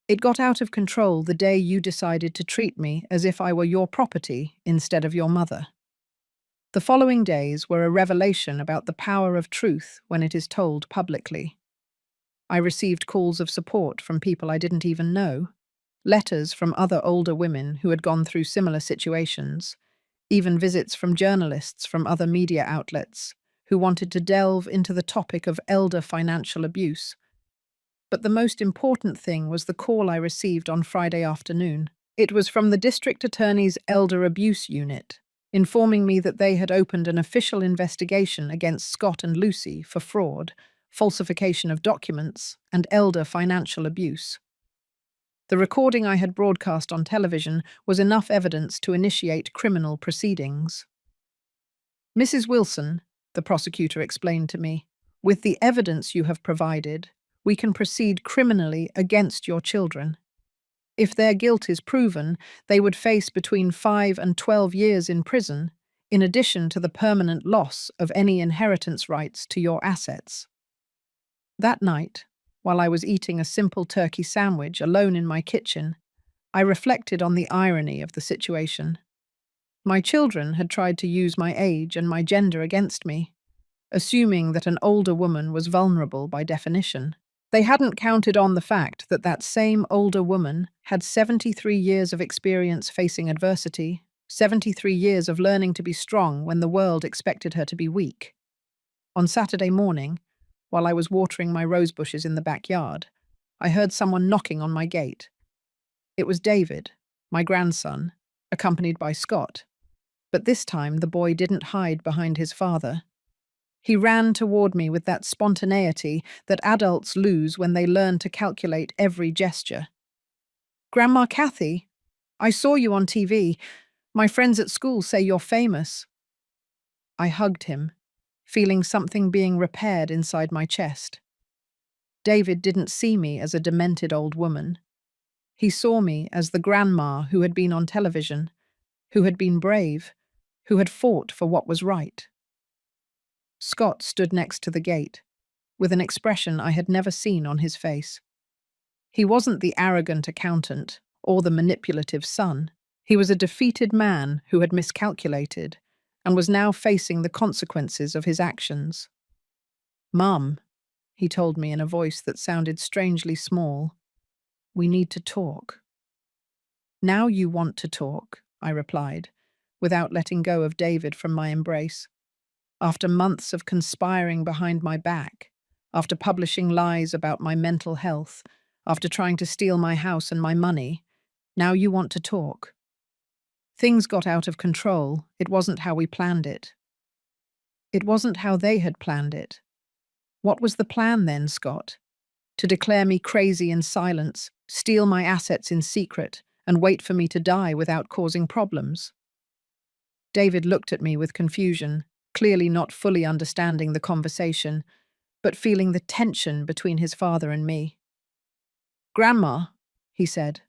"It got out of control the day you decided to treat me as if I were your property instead of your mother." The following days were a revelation about the power of truth when it is told publicly. I received calls of support from people I didn't even know, letters from other older women who had gone through similar situations, even visits from journalists from other media outlets who wanted to delve into the topic of elder financial abuse. But the most important thing was the call I received on Friday afternoon. It was from the District Attorney's Elder Abuse Unit, informing me that they had opened an official investigation against Scott and Lucy for fraud, falsification of documents, and elder financial abuse. The recording I had broadcast on television was enough evidence to initiate criminal proceedings. Mrs. Wilson, the prosecutor explained to me, with the evidence you have provided, we can proceed criminally against your children. If their guilt is proven, they would face between 5 and 12 years in prison, in addition to the permanent loss of any inheritance rights to your assets. That night, while I was eating a simple turkey sandwich alone in my kitchen, I reflected on the irony of the situation. My children had tried to use my age and my gender against me, assuming that an older woman was vulnerable by definition. They hadn't counted on the fact that that same older woman had 73 years of experience facing adversity, 73 years of learning to be strong when the world expected her to be weak. On Saturday morning, while I was watering my rose bushes in the backyard, I heard someone knocking on my gate. It was David, my grandson, accompanied by Scott. But this time the boy didn't hide behind his father. He ran toward me with that spontaneity that adults lose when they learn to calculate every gesture. "Grandma Kathy, I saw you on TV. My friends at school say you're famous." I hugged him, feeling something being repaired inside my chest. David didn't see me as a demented old woman. He saw me as the grandma who had been on television, who had been brave, who had fought for what was right. Scott stood next to the gate, with an expression I had never seen on his face. He wasn't the arrogant accountant or the manipulative son. He was a defeated man who had miscalculated and was now facing the consequences of his actions. "Mum," he told me in a voice that sounded strangely small, "we need to talk." "Now you want to talk," I replied, without letting go of David from my embrace. After months of conspiring behind my back, after publishing lies about my mental health, after trying to steal my house and my money, now you want to talk. Things got out of control. It wasn't how we planned it. It wasn't how they had planned it. What was the plan then, Scott? To declare me crazy in silence, steal my assets in secret, and wait for me to die without causing problems? David looked at me with confusion, clearly not fully understanding the conversation, but feeling the tension between his father and me. "Grandma," he said,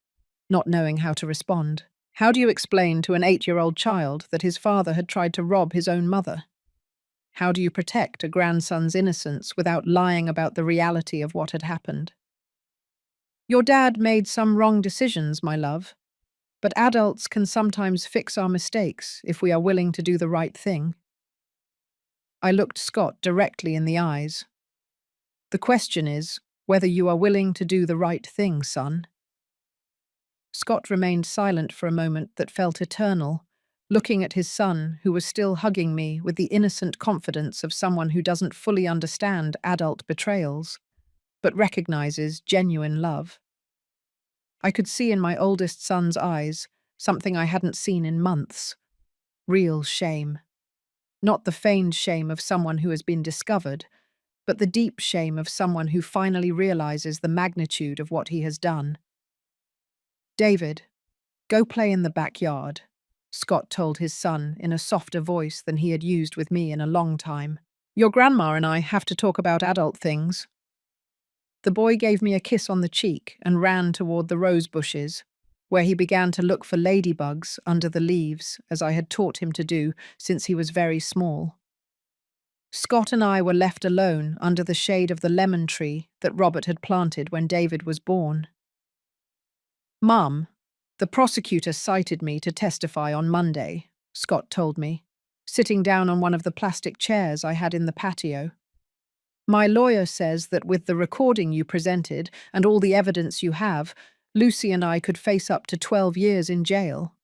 not knowing how to respond, "how do you explain to an 8-year-old child that his father had tried to rob his own mother? How do you protect a grandson's innocence without lying about the reality of what had happened?" "Your dad made some wrong decisions, my love, but adults can sometimes fix our mistakes if we are willing to do the right thing." I looked Scott directly in the eyes. "The question is whether you are willing to do the right thing, son." Scott remained silent for a moment that felt eternal, looking at his son, who was still hugging me with the innocent confidence of someone who doesn't fully understand adult betrayals, but recognizes genuine love. I could see in my oldest son's eyes something I hadn't seen in months: real shame. Not the feigned shame of someone who has been discovered, but the deep shame of someone who finally realizes the magnitude of what he has done. "David, go play in the backyard," Scott told his son in a softer voice than he had used with me in a long time. "Your grandma and I have to talk about adult things." The boy gave me a kiss on the cheek and ran toward the rose bushes, where he began to look for ladybugs under the leaves, as I had taught him to do since he was very small. Scott and I were left alone under the shade of the lemon tree that Robert had planted when David was born. "Mum, the prosecutor cited me to testify on Monday," Scott told me, sitting down on one of the plastic chairs I had in the patio. "My lawyer says that with the recording you presented and all the evidence you have, Lucy and I could face up to 12 years in jail."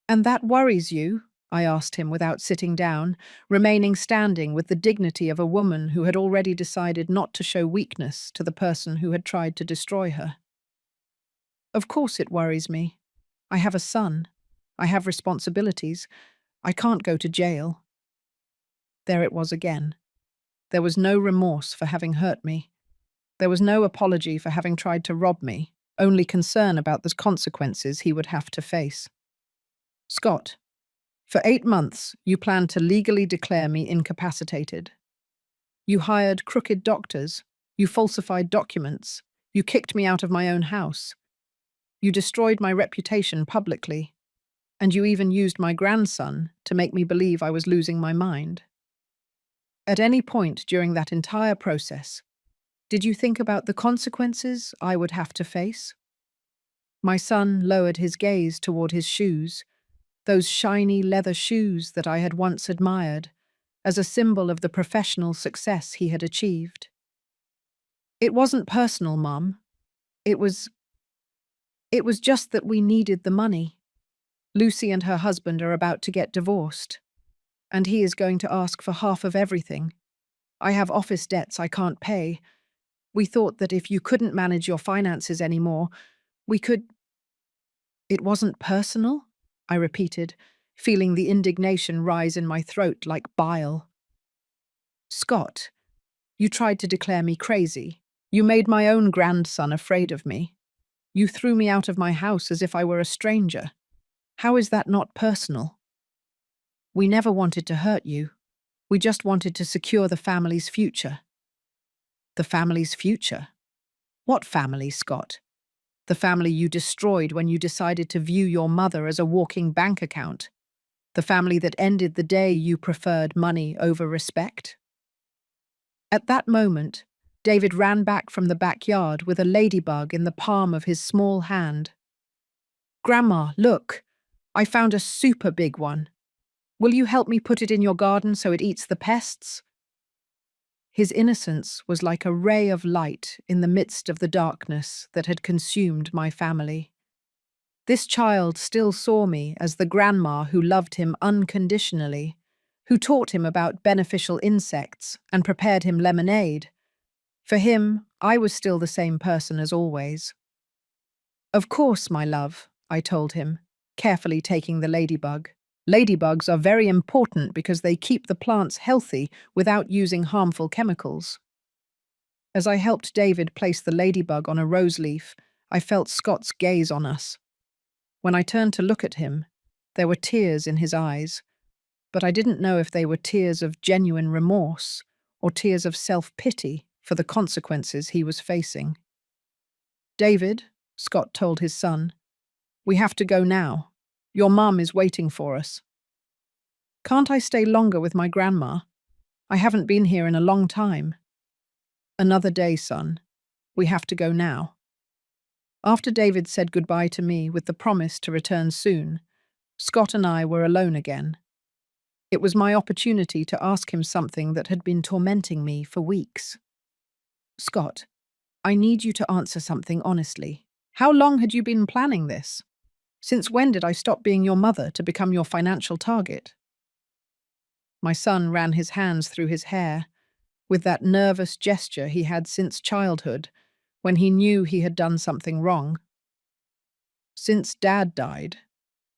"And that worries you?" I asked him without sitting down, remaining standing with the dignity of a woman who had already decided not to show weakness to the person who had tried to destroy her. "Of course it worries me. I have a son. I have responsibilities. I can't go to jail." There it was again. There was no remorse for having hurt me. There was no apology for having tried to rob me. only concern about the consequences he would have to face. Scott, for 8 months, you planned to legally declare me incapacitated. You hired crooked doctors. You falsified documents. You kicked me out of my own house. You destroyed my reputation publicly. And you even used my grandson to make me believe I was losing my mind. At any point during that entire process, did you think about the consequences I would have to face? My son lowered his gaze toward his shoes, those shiny leather shoes that I had once admired, as a symbol of the professional success he had achieved. It wasn't personal, Mum. It was just that we needed the money. Lucy and her husband are about to get divorced, and he is going to ask for half of everything. I have office debts I can't pay. We thought that if you couldn't manage your finances anymore, we could— It wasn't personal, I repeated, feeling the indignation rise in my throat like bile. Scott, you tried to declare me crazy. You made my own grandson afraid of me. You threw me out of my house as if I were a stranger. How is that not personal? We never wanted to hurt you. We just wanted to secure the family's future. The family's future? What family, Scott? The family you destroyed when you decided to view your mother as a walking bank account. The family that ended the day you preferred money over respect. At that moment, David ran back from the backyard with a ladybug in the palm of his small hand. Grandma, look, I found a super big one. Will you help me put it in your garden so it eats the pests? His innocence was like a ray of light in the midst of the darkness that had consumed my family. This child still saw me as the grandma who loved him unconditionally, who taught him about beneficial insects and prepared him lemonade. For him, I was still the same person as always. Of course, my love, I told him, carefully taking the ladybug. Ladybugs are very important because they keep the plants healthy without using harmful chemicals. As I helped David place the ladybug on a rose leaf, I felt Scott's gaze on us. When I turned to look at him, there were tears in his eyes, but I didn't know if they were tears of genuine remorse or tears of self-pity for the consequences he was facing. David, Scott told his son, we have to go now. Your mum is waiting for us. Can't I stay longer with my grandma? I haven't been here in a long time. Another day, son. We have to go now. After David said goodbye to me with the promise to return soon, Scott and I were alone again. It was my opportunity to ask him something that had been tormenting me for weeks. Scott, I need you to answer something honestly. How long had you been planning this? Since when did I stop being your mother to become your financial target? My son ran his hands through his hair, with that nervous gesture he had since childhood, when he knew he had done something wrong. Since Dad died,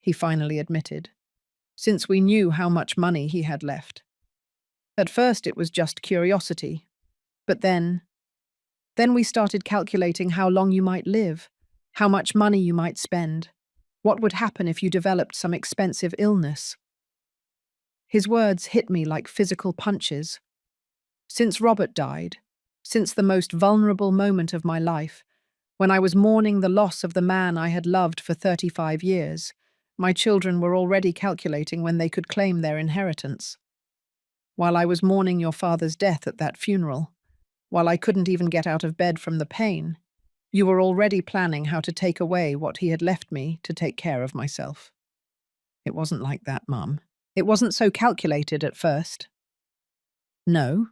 he finally admitted, since we knew how much money he had left. At first it was just curiosity, but then we started calculating how long you might live, how much money you might spend, what would happen if you developed some expensive illness. His words hit me like physical punches. Since Robert died, since the most vulnerable moment of my life, when I was mourning the loss of the man I had loved for 35 years, my children were already calculating when they could claim their inheritance. While I was mourning your father's death at that funeral, while I couldn't even get out of bed from the pain, you were already planning how to take away what he had left me to take care of myself. It wasn't like that, Mum. It wasn't so calculated at first. No?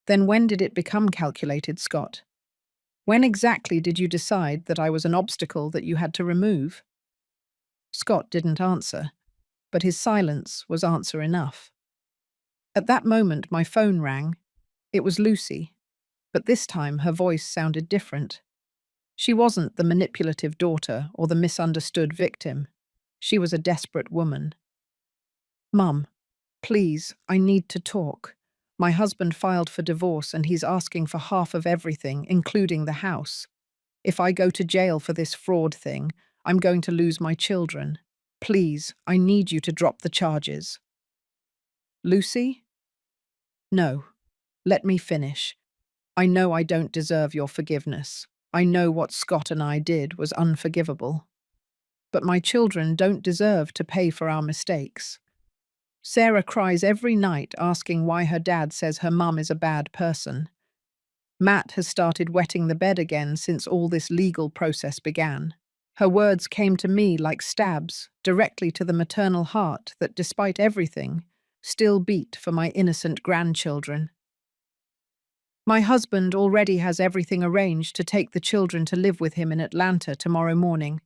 Then when did it become calculated, Scott? When exactly did you decide that I was an obstacle that you had to remove? Scott didn't answer, but his silence was answer enough. At that moment, my phone rang. It was Lucy, but this time her voice sounded different. She wasn't the manipulative daughter or the misunderstood victim. She was a desperate woman. Mum, please, I need to talk. My husband filed for divorce and he's asking for half of everything, including the house. If I go to jail for this fraud thing, I'm going to lose my children. Please, I need you to drop the charges. Lucy? No. Let me finish. I know I don't deserve your forgiveness. I know what Scott and I did was unforgivable. But my children don't deserve to pay for our mistakes. Sarah cries every night asking why her dad says her mum is a bad person. Matt has started wetting the bed again since all this legal process began. Her words came to me like stabs, directly to the maternal heart that, despite everything, still beat for my innocent grandchildren. My husband already has everything arranged to take the children to live with him in Atlanta tomorrow morning.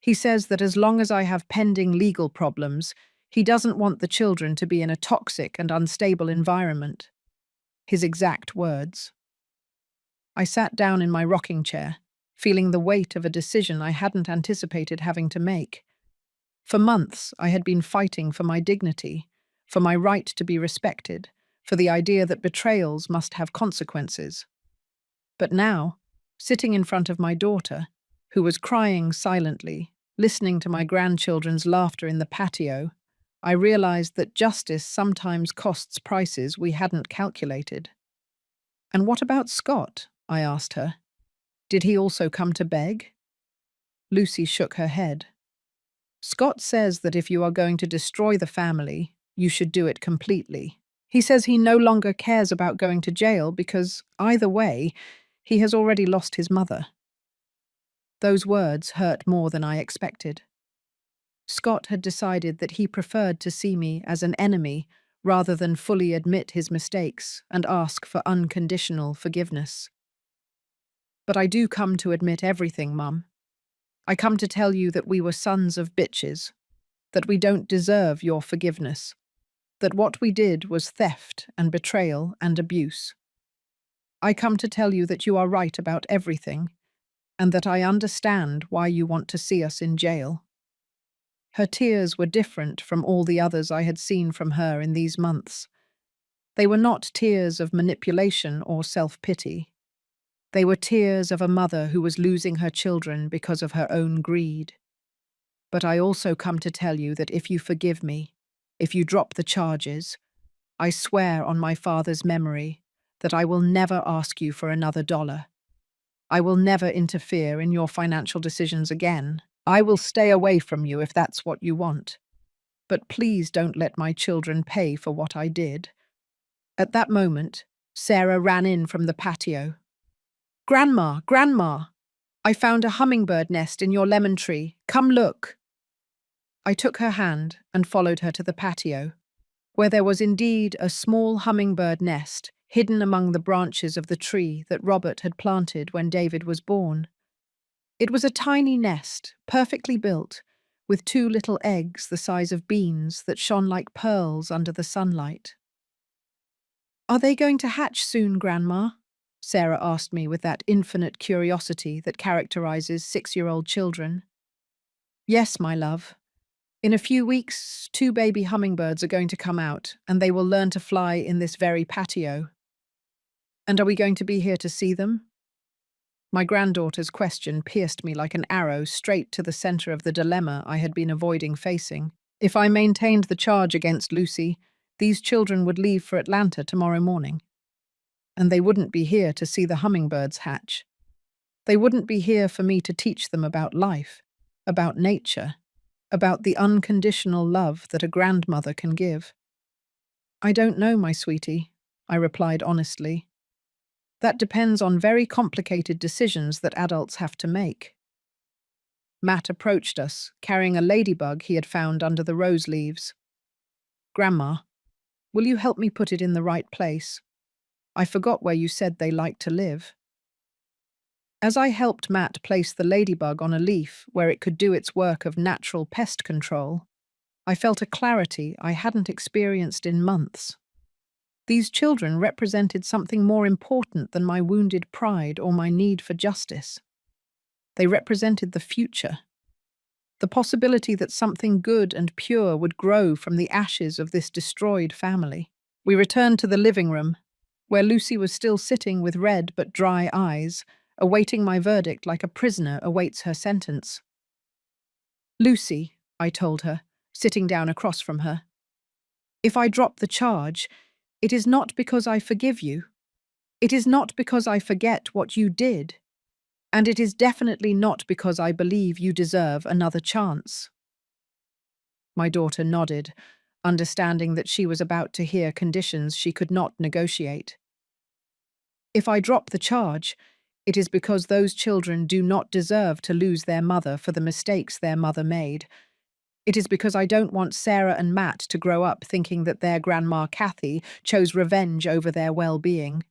He says that as long as I have pending legal problems, he doesn't want the children to be in a toxic and unstable environment. His exact words. I sat down in my rocking chair, feeling the weight of a decision I hadn't anticipated having to make. For months, I had been fighting for my dignity, for my right to be respected, for the idea that betrayals must have consequences. But now, sitting in front of my daughter, who was crying silently, listening to my grandchildren's laughter in the patio, I realized that justice sometimes costs prices we hadn't calculated. "And what about Scott?" I asked her. "Did he also come to beg?" Lucy shook her head. "Scott says that if you are going to destroy the family, you should do it completely. He says he no longer cares about going to jail because, either way, he has already lost his mother." Those words hurt more than I expected. Scott had decided that he preferred to see me as an enemy rather than fully admit his mistakes and ask for unconditional forgiveness. "But I do come to admit everything, Mum. I come to tell you that we were sons of bitches, that we don't deserve your forgiveness, that what we did was theft and betrayal and abuse. I come to tell you that you are right about everything, and that I understand why you want to see us in jail." Her tears were different from all the others I had seen from her in these months. They were not tears of manipulation or self-pity. They were tears of a mother who was losing her children because of her own greed. "But I also come to tell you that if you forgive me, if you drop the charges, I swear on my father's memory that I will never ask you for another dollar. I will never interfere in your financial decisions again. I will stay away from you if that's what you want. But please don't let my children pay for what I did." At that moment, Sarah ran in from the patio. "Grandma, Grandma! I found a hummingbird nest in your lemon tree. Come look." I took her hand and followed her to the patio, where there was indeed a small hummingbird nest hidden among the branches of the tree that Robert had planted when David was born. It was a tiny nest, perfectly built, with 2 little eggs the size of beans that shone like pearls under the sunlight. "Are they going to hatch soon, Grandma?" Sarah asked me with that infinite curiosity that characterizes 6-year-old children. "Yes, my love. In a few weeks, 2 baby hummingbirds are going to come out, and they will learn to fly in this very patio." "And are we going to be here to see them?" My granddaughter's question pierced me like an arrow straight to the center of the dilemma I had been avoiding facing. If I maintained the charge against Lucy, these children would leave for Atlanta tomorrow morning. And they wouldn't be here to see the hummingbirds hatch. They wouldn't be here for me to teach them about life, about nature, about the unconditional love that a grandmother can give. "I don't know, my sweetie," I replied honestly. "That depends on very complicated decisions that adults have to make." Matt approached us, carrying a ladybug he had found under the rose leaves. "Grandma, will you help me put it in the right place? I forgot where you said they like to live." As I helped Matt place the ladybug on a leaf where it could do its work of natural pest control, I felt a clarity I hadn't experienced in months. These children represented something more important than my wounded pride or my need for justice. They represented the future, the possibility that something good and pure would grow from the ashes of this destroyed family. We returned to the living room, where Lucy was still sitting with red but dry eyes, awaiting my verdict like a prisoner awaits her sentence. Lucy, I told her, sitting down across from her, if I drop the charge, it is not because I forgive you. It is not because I forget what you did. And it is definitely not because I believe you deserve another chance. My daughter nodded, understanding that she was about to hear conditions she could not negotiate. If I drop the charge, it is because those children do not deserve to lose their mother for the mistakes their mother made. It is because I don't want Sarah and Matt to grow up thinking that their grandma Kathy chose revenge over their well-being.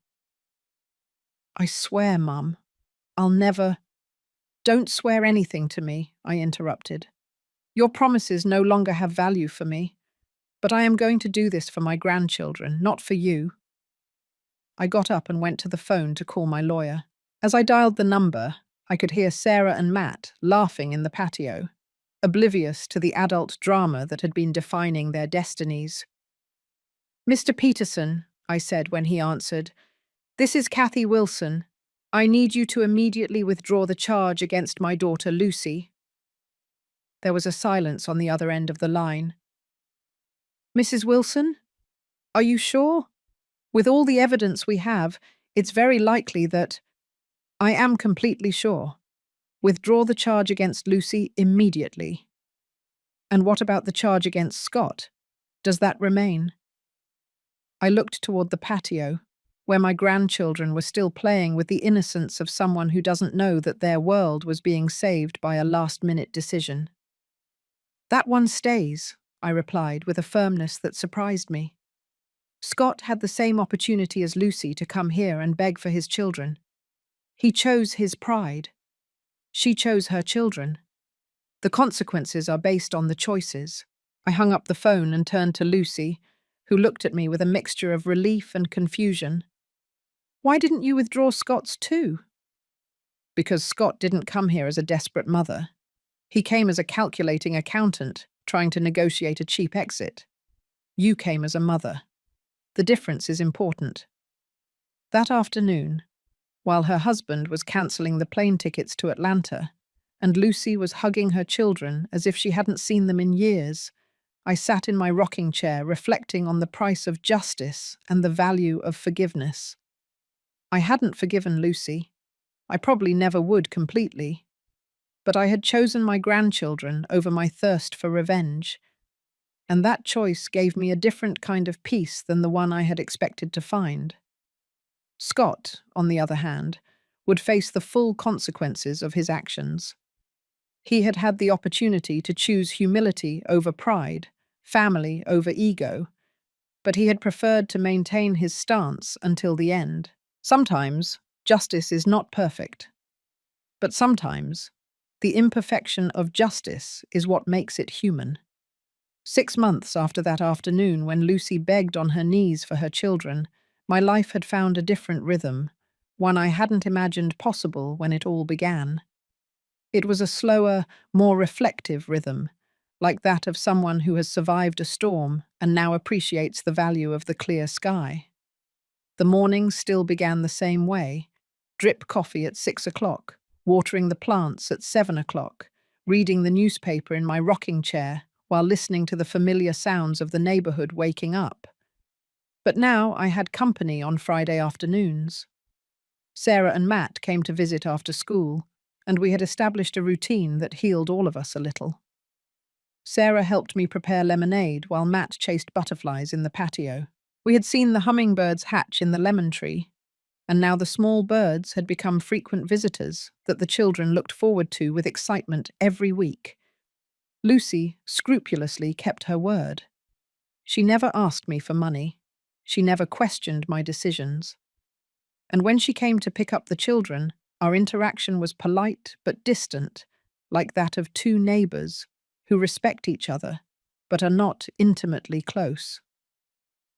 I swear, Mum, I'll never— Don't swear anything to me, I interrupted. Your promises no longer have value for me, but I am going to do this for my grandchildren, not for you. I got up and went to the phone to call my lawyer. As I dialed the number, I could hear Sarah and Matt laughing in the patio, oblivious to the adult drama that had been defining their destinies. Mr. Peterson, I said when he answered, this is Kathy Wilson. I need you to immediately withdraw the charge against my daughter Lucy. There was a silence on the other end of the line. Mrs. Wilson? Are you sure? With all the evidence we have, it's very likely that— I am completely sure. Withdraw the charge against Lucy immediately. And what about the charge against Scott? Does that remain? I looked toward the patio, where my grandchildren were still playing with the innocence of someone who doesn't know that their world was being saved by a last-minute decision. That one stays, I replied with a firmness that surprised me. Scott had the same opportunity as Lucy to come here and beg for his children. He chose his pride. She chose her children. The consequences are based on the choices. I hung up the phone and turned to Lucy, who looked at me with a mixture of relief and confusion. Why didn't you withdraw Scott's too? Because Scott didn't come here as a desperate mother. He came as a calculating accountant, trying to negotiate a cheap exit. You came as a mother. The difference is important. That afternoon, while her husband was cancelling the plane tickets to Atlanta, and Lucy was hugging her children as if she hadn't seen them in years, I sat in my rocking chair reflecting on the price of justice and the value of forgiveness. I hadn't forgiven Lucy. I probably never would completely. But I had chosen my grandchildren over my thirst for revenge, and that choice gave me a different kind of peace than the one I had expected to find. Scott, on the other hand, would face the full consequences of his actions. He had had the opportunity to choose humility over pride, family over ego, but he had preferred to maintain his stance until the end. Sometimes, justice is not perfect, but sometimes, the imperfection of justice is what makes it human. 6 months after that afternoon when Lucy begged on her knees for her children, my life had found a different rhythm, one I hadn't imagined possible when it all began. It was a slower, more reflective rhythm, like that of someone who has survived a storm and now appreciates the value of the clear sky. The mornings still began the same way: drip coffee at 6 o'clock, watering the plants at 7 o'clock, reading the newspaper in my rocking chair while listening to the familiar sounds of the neighborhood waking up. But now I had company on Friday afternoons. Sarah and Matt came to visit after school, and we had established a routine that healed all of us a little. Sarah helped me prepare lemonade while Matt chased butterflies in the patio. We had seen the hummingbirds hatch in the lemon tree, and now the small birds had become frequent visitors that the children looked forward to with excitement every week. Lucy scrupulously kept her word. She never asked me for money. She never questioned my decisions. And when she came to pick up the children, our interaction was polite but distant, like that of two neighbors who respect each other but are not intimately close.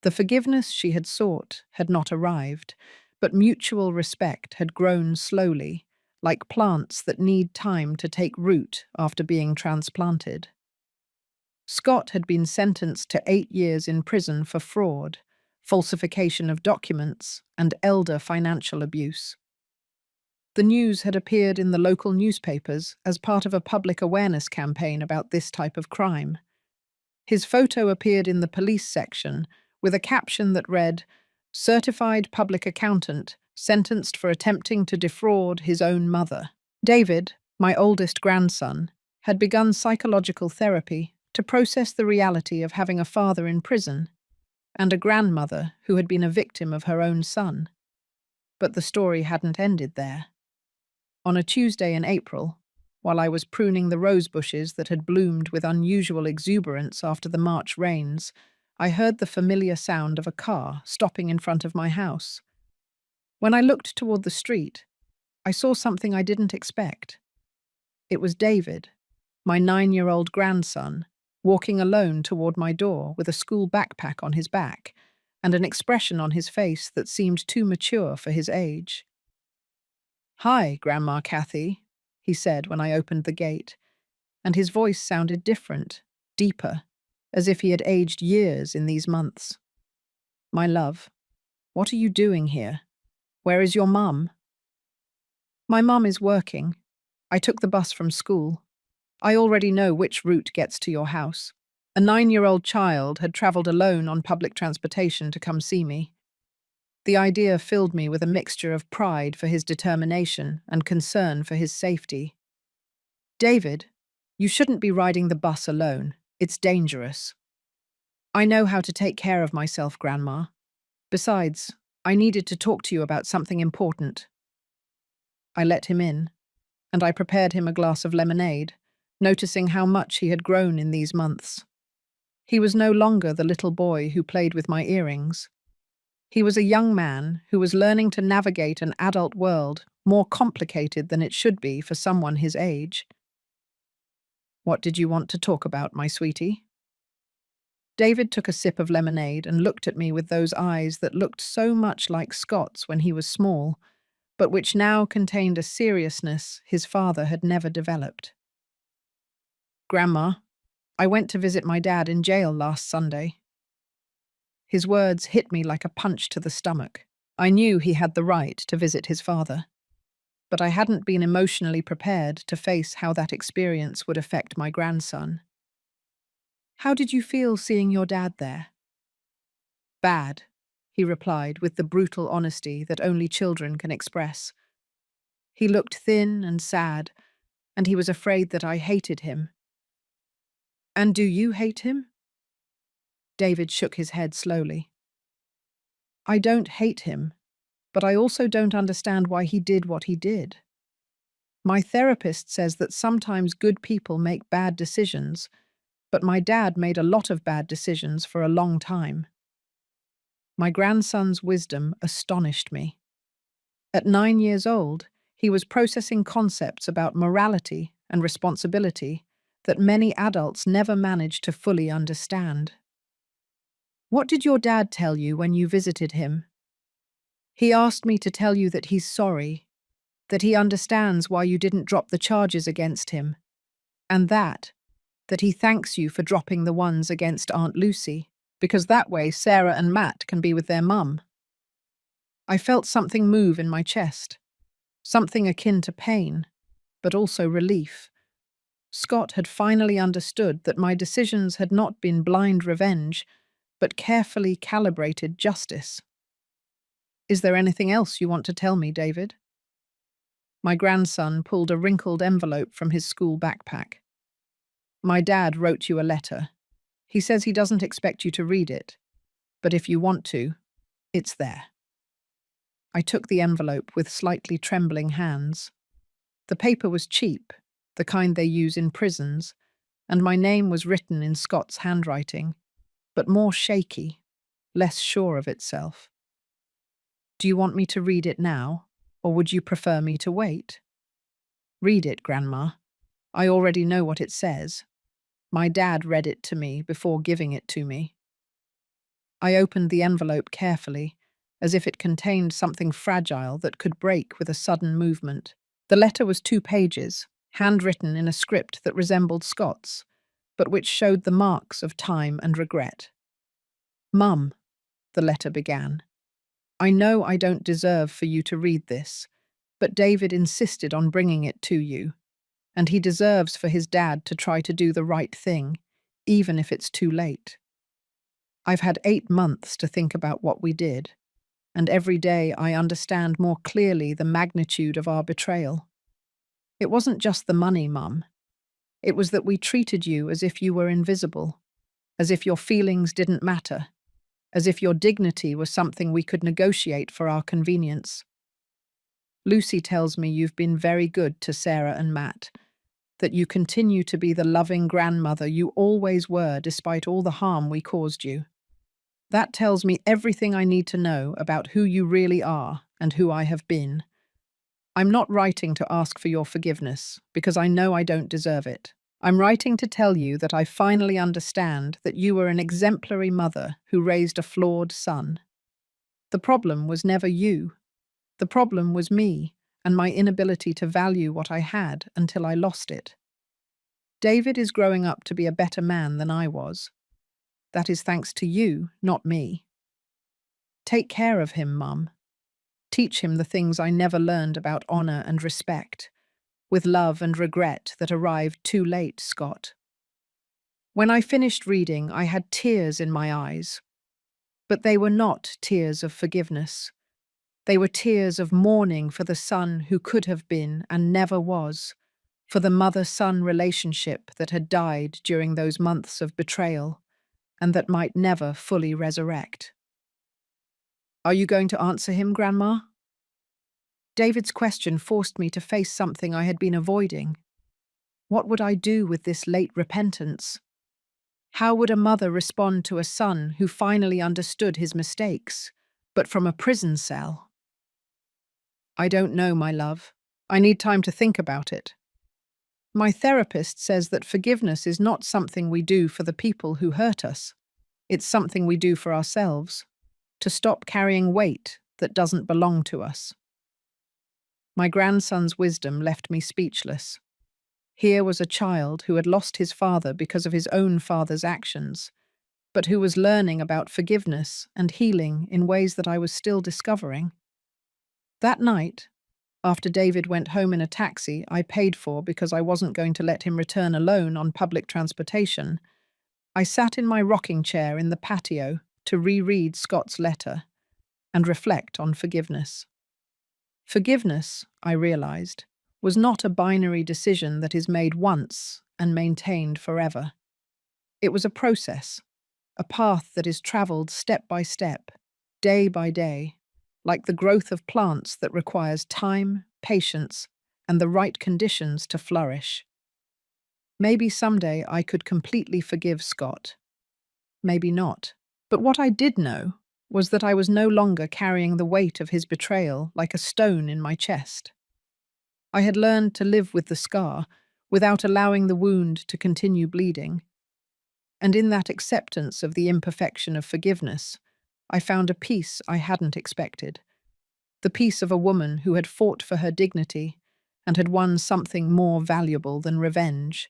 The forgiveness she had sought had not arrived, but mutual respect had grown slowly, like plants that need time to take root after being transplanted. Scott had been sentenced to 8 years in prison for fraud, falsification of documents, and elder financial abuse. The news had appeared in the local newspapers as part of a public awareness campaign about this type of crime. His photo appeared in the police section with a caption that read, "Certified public accountant sentenced for attempting to defraud his own mother." David, my oldest grandson, had begun psychological therapy to process the reality of having a father in prison and a grandmother who had been a victim of her own son. But the story hadn't ended there. On a Tuesday in April, while I was pruning the rose bushes that had bloomed with unusual exuberance after the March rains, I heard the familiar sound of a car stopping in front of my house. When I looked toward the street, I saw something I didn't expect. It was David, my 9-year-old grandson, walking alone toward my door with a school backpack on his back and an expression on his face that seemed too mature for his age. "Hi, Grandma Kathy," he said when I opened the gate, and his voice sounded different, deeper, as if he had aged years in these months. "My love, what are you doing here? Where is your mum?" "My mum is working. I took the bus from school. I already know which route gets to your house." A 9-year-old child had travelled alone on public transportation to come see me. The idea filled me with a mixture of pride for his determination and concern for his safety. "David, you shouldn't be riding the bus alone. It's dangerous." "I know how to take care of myself, Grandma. Besides, I needed to talk to you about something important." I let him in, and I prepared him a glass of lemonade, noticing how much he had grown in these months. He was no longer the little boy who played with my earrings. He was a young man who was learning to navigate an adult world more complicated than it should be for someone his age. "What did you want to talk about, my sweetie?" David took a sip of lemonade and looked at me with those eyes that looked so much like Scott's when he was small, but which now contained a seriousness his father had never developed. "Grandma, I went to visit my dad in jail last Sunday." His words hit me like a punch to the stomach. I knew he had the right to visit his father, but I hadn't been emotionally prepared to face how that experience would affect my grandson. "How did you feel seeing your dad there?" "Bad," he replied with the brutal honesty that only children can express. He looked thin and sad, and he was afraid that I hated him. "And do you hate him?" David shook his head slowly. "I don't hate him, but I also don't understand why he did what he did. My therapist says that sometimes good people make bad decisions, but my dad made a lot of bad decisions for a long time." My grandson's wisdom astonished me. At 9 years old, he was processing concepts about morality and responsibility that many adults never manage to fully understand. "What did your dad tell you when you visited him?" "He asked me to tell you that he's sorry, that he understands why you didn't drop the charges against him, and that he thanks you for dropping the ones against Aunt Lucy, because that way Sarah and Matt can be with their mum." I felt something move in my chest, something akin to pain, but also relief. Scott had finally understood that my decisions had not been blind revenge, but carefully calibrated justice. "Is there anything else you want to tell me, David?" My grandson pulled a wrinkled envelope from his school backpack. "My dad wrote you a letter. He says he doesn't expect you to read it, but if you want to, it's there." I took the envelope with slightly trembling hands. The paper was cheap, the kind they use in prisons, and my name was written in Scott's handwriting, but more shaky, less sure of itself. "Do you want me to read it now, or would you prefer me to wait?" "Read it, Grandma. I already know what it says. My dad read it to me before giving it to me." I opened the envelope carefully, as if it contained something fragile that could break with a sudden movement. The letter was 2 pages, handwritten in a script that resembled Scott's, but which showed the marks of time and regret. "Mum," the letter began, "I know I don't deserve for you to read this, But David insisted on bringing it to you, and he deserves for his dad to try to do the right thing, even if it's too late. I've had 8 months to think about what we did, and every day I understand more clearly the magnitude of our betrayal. It wasn't just the money, Mum. It was that we treated you as if you were invisible, as if your feelings didn't matter, as if your dignity was something we could negotiate for our convenience. Lucy tells me you've been very good to Sarah and Matt, that you continue to be the loving grandmother you always were despite all the harm we caused you. That tells me everything I need to know about who you really are and who I have been. I'm not writing to ask for your forgiveness, because I know I don't deserve it. I'm writing to tell you that I finally understand that you were an exemplary mother who raised a flawed son. The problem was never you. The problem was me and my inability to value what I had until I lost it. David is growing up to be a better man than I was. That is thanks to you, not me. Take care of him, Mum. Teach him the things I never learned about honor and respect, with love and regret that arrived too late, Scott. When I finished reading, I had tears in my eyes. But they were not tears of forgiveness. They were tears of mourning for the son who could have been and never was, for the mother-son relationship that had died during those months of betrayal, and that might never fully resurrect. Are you going to answer him, Grandma? David's question forced me to face something I had been avoiding. What would I do with this late repentance? How would a mother respond to a son who finally understood his mistakes, but from a prison cell? I don't know, my love. I need time to think about it. My therapist says that forgiveness is not something we do for the people who hurt us. It's something we do for ourselves, to stop carrying weight that doesn't belong to us. My grandson's wisdom left me speechless. Here was a child who had lost his father because of his own father's actions, but who was learning about forgiveness and healing in ways that I was still discovering. That night, after David went home in a taxi I paid for because I wasn't going to let him return alone on public transportation, I sat in my rocking chair in the patio to reread Scott's letter and reflect on forgiveness. Forgiveness, I realized, was not a binary decision that is made once and maintained forever. It was a process, a path that is traveled step by step, day by day, like the growth of plants that requires time, patience, and the right conditions to flourish. Maybe someday I could completely forgive Scott. Maybe not. But what I did know was that I was no longer carrying the weight of his betrayal like a stone in my chest. I had learned to live with the scar without allowing the wound to continue bleeding. And in that acceptance of the imperfection of forgiveness, I found a peace I hadn't expected. The peace of a woman who had fought for her dignity and had won something more valuable than revenge.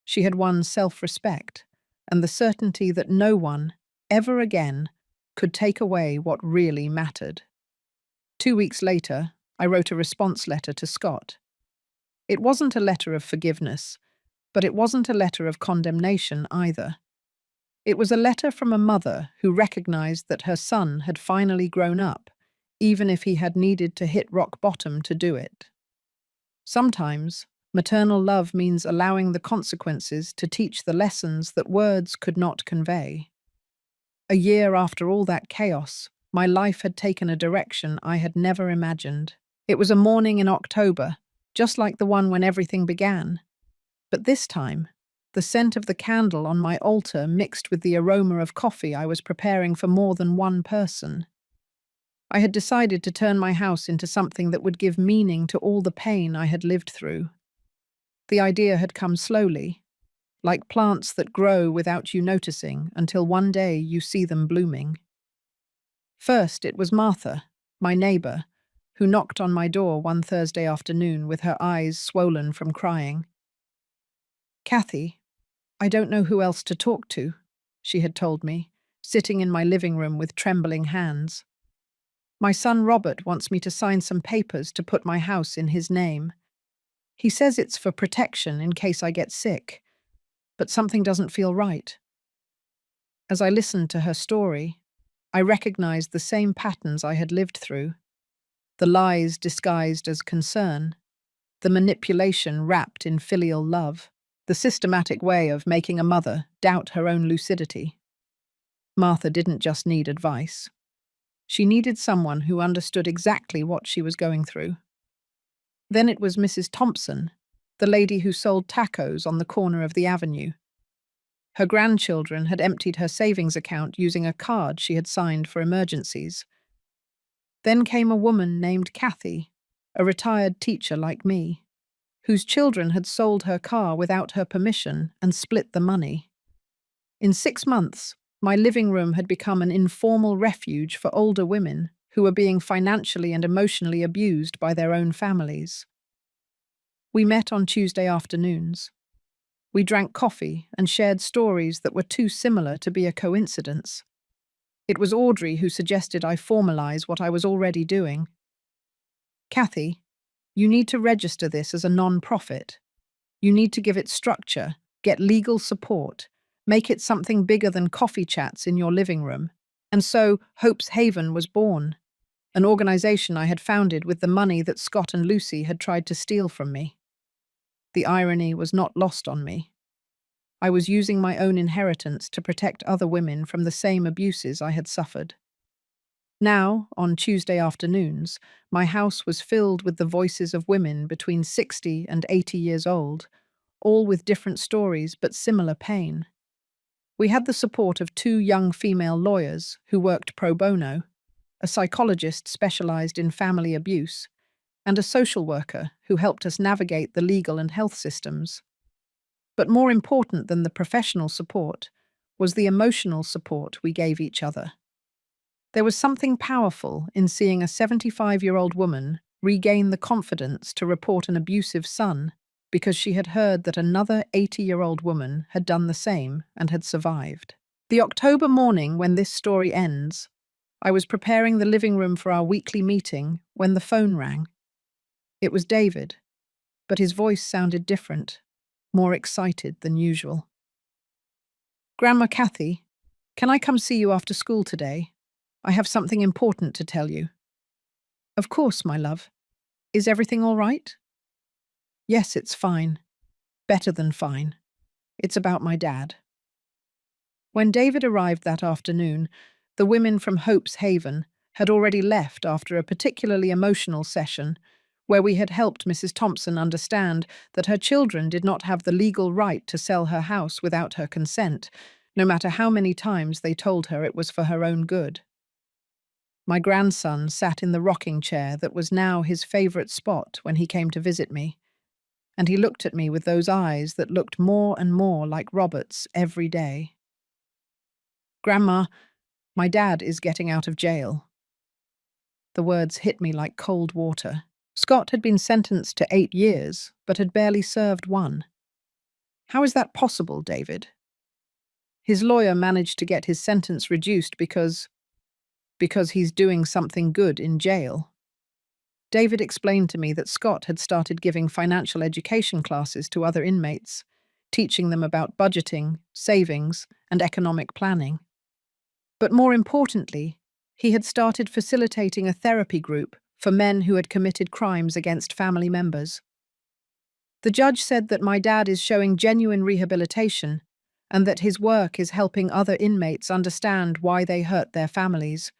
She had won self-respect and the certainty that no one, ever again, could take away what really mattered. 2 weeks later, I wrote a response letter to Scott. It wasn't a letter of forgiveness, but it wasn't a letter of condemnation either. It was a letter from a mother who recognized that her son had finally grown up, even if he had needed to hit rock bottom to do it. Sometimes, maternal love means allowing the consequences to teach the lessons that words could not convey. A year after all that chaos, my life had taken a direction I had never imagined. It was a morning in October, just like the one when everything began. But this time, the scent of the candle on my altar mixed with the aroma of coffee I was preparing for more than one person. I had decided to turn my house into something that would give meaning to all the pain I had lived through. The idea had come slowly, like plants that grow without you noticing until one day you see them blooming. First, it was Martha, my neighbor, who knocked on my door one Thursday afternoon with her eyes swollen from crying. "Kathy, I don't know who else to talk to," she had told me, sitting in my living room with trembling hands. My son Robert wants me to sign some papers to put my house in his name. He says it's for protection in case I get sick, but something doesn't feel right. As I listened to her story, I recognized the same patterns I had lived through: the lies disguised as concern, the manipulation wrapped in filial love, the systematic way of making a mother doubt her own lucidity. Martha didn't just need advice. She needed someone who understood exactly what she was going through. Then it was Mrs. Thompson, the lady who sold tacos on the corner of the avenue. Her grandchildren had emptied her savings account using a card she had signed for emergencies. Then came a woman named Kathy, a retired teacher like me, whose children had sold her car without her permission and split the money. In 6 months, my living room had become an informal refuge for older women who were being financially and emotionally abused by their own families. We met on Tuesday afternoons. We drank coffee and shared stories that were too similar to be a coincidence. It was Audrey who suggested I formalize what I was already doing. Kathy, you need to register this as a non-profit. You need to give it structure, get legal support, make it something bigger than coffee chats in your living room. And so Hope's Haven was born, an organization I had founded with the money that Scott and Lucy had tried to steal from me. The irony was not lost on me. I was using my own inheritance to protect other women from the same abuses I had suffered. Now, on Tuesday afternoons, my house was filled with the voices of women between 60 and 80 years old, all with different stories but similar pain. We had the support of 2 young female lawyers who worked pro bono, a psychologist specialized in family abuse, and a social worker who helped us navigate the legal and health systems. But more important than the professional support was the emotional support we gave each other. There was something powerful in seeing a 75-year-old woman regain the confidence to report an abusive son because she had heard that another 80-year-old woman had done the same and had survived. The October morning when this story ends, I was preparing the living room for our weekly meeting when the phone rang. It was David, but his voice sounded different, more excited than usual. "Grandma Kathy, can I come see you after school today? I have something important to tell you." "Of course, my love. Is everything all right?" "Yes, it's fine. Better than fine. It's about my dad." When David arrived that afternoon, the women from Hope's Haven had already left after a particularly emotional session where we had helped Mrs. Thompson understand that her children did not have the legal right to sell her house without her consent, no matter how many times they told her it was for her own good. My grandson sat in the rocking chair that was now his favorite spot when he came to visit me, and he looked at me with those eyes that looked more and more like Robert's every day. "Grandma, my dad is getting out of jail." The words hit me like cold water. Scott had been sentenced to 8 years, but had barely served 1. "How is that possible, David?" "His lawyer managed to get his sentence reduced because he's doing something good in jail." David explained to me that Scott had started giving financial education classes to other inmates, teaching them about budgeting, savings, and economic planning. But more importantly, he had started facilitating a therapy group for men who had committed crimes against family members. The judge said that my dad is showing genuine rehabilitation and that his work is helping other inmates understand why they hurt their families.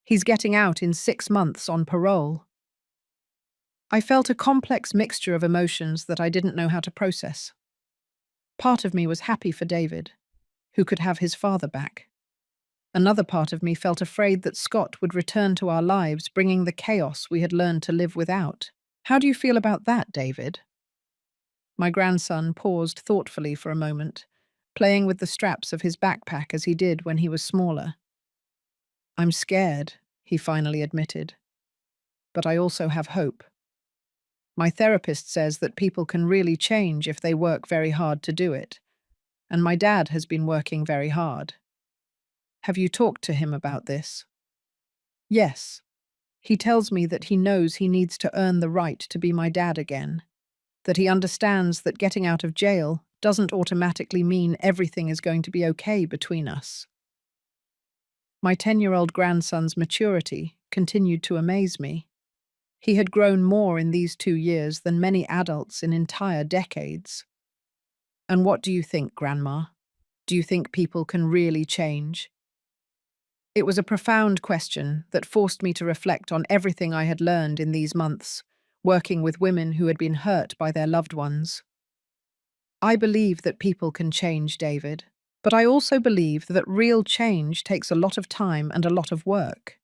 He's getting out in 6 months on parole. I felt a complex mixture of emotions that I didn't know how to process. Part of me was happy for David, who could have his father back. Another part of me felt afraid that Scott would return to our lives, bringing the chaos we had learned to live without. "How do you feel about that, David?" My grandson paused thoughtfully for a moment, playing with the straps of his backpack as he did when he was smaller. "I'm scared," he finally admitted. "But I also have hope. My therapist says that people can really change if they work very hard to do it, and my dad has been working very hard." "Have you talked to him about this?" "Yes. He tells me that he knows he needs to earn the right to be my dad again, that he understands that getting out of jail doesn't automatically mean everything is going to be okay between us. My 10-year-old grandson's maturity continued to amaze me. He had grown more in these 2 years than many adults in entire decades. And what do you think, Grandma? Do you think people can really change? It was a profound question that forced me to reflect on everything I had learned in these months, working with women who had been hurt by their loved ones. I believe that people can change, David, but I also believe that real change takes a lot of time and a lot of work.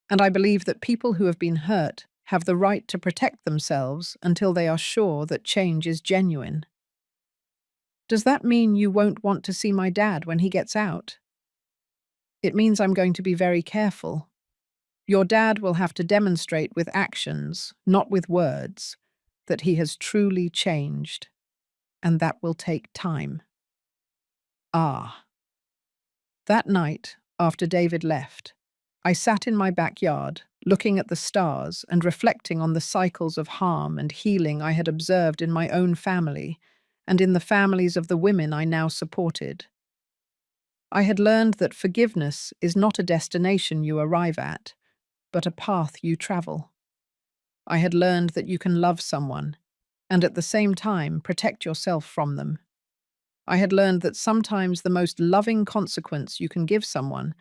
And I believe that people who have been hurt have the right to protect themselves until they are sure that change is genuine. Does that mean you won't want to see my dad when he gets out? It means I'm going to be very careful. Your dad will have to demonstrate with actions, not with words, that he has truly changed, and that will take time. Ah. That night, after David left, I sat in my backyard, looking at the stars and reflecting on the cycles of harm and healing I had observed in my own family and in the families of the women I now supported. I had learned that forgiveness is not a destination you arrive at, but a path you travel. I had learned that you can love someone, and at the same time protect yourself from them. I had learned that sometimes the most loving consequence you can give someone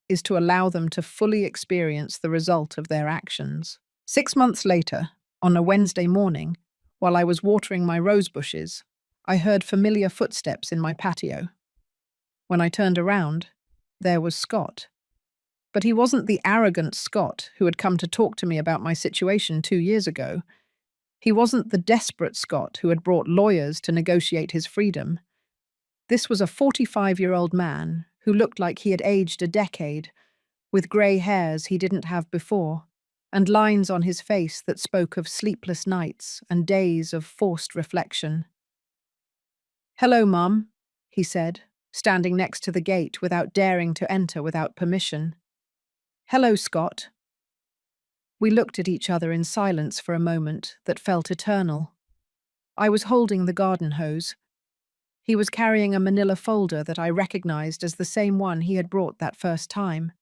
is to allow them to fully experience the result of their actions. 6 months later, on a Wednesday morning, while I was watering my rose bushes, I heard familiar footsteps in my patio. When I turned around, there was Scott. But he wasn't the arrogant Scott who had come to talk to me about my situation 2 years ago. He wasn't the desperate Scott who had brought lawyers to negotiate his freedom. This was a 45-year-old man who looked like he had aged a decade, with grey hairs he didn't have before, and lines on his face that spoke of sleepless nights and days of forced reflection. "Hello, Mum," he said, standing next to the gate without daring to enter without permission. "Hello, Scott." We looked at each other in silence for a moment that felt eternal. I was holding the garden hose. He was carrying a manila folder that I recognized as the same one he had brought that first time.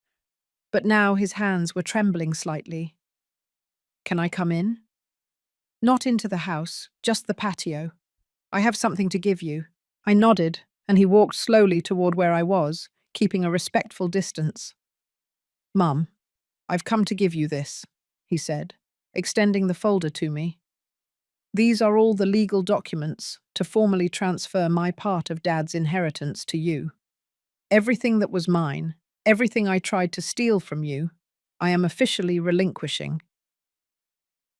But now his hands were trembling slightly. "Can I come in?" "Not into the house, just the patio. I have something to give you." I nodded, and he walked slowly toward where I was, keeping a respectful distance. "Mum, I've come to give you this," he said, extending the folder to me. "These are all the legal documents to formally transfer my part of Dad's inheritance to you. Everything that was mine, everything I tried to steal from you, I am officially relinquishing."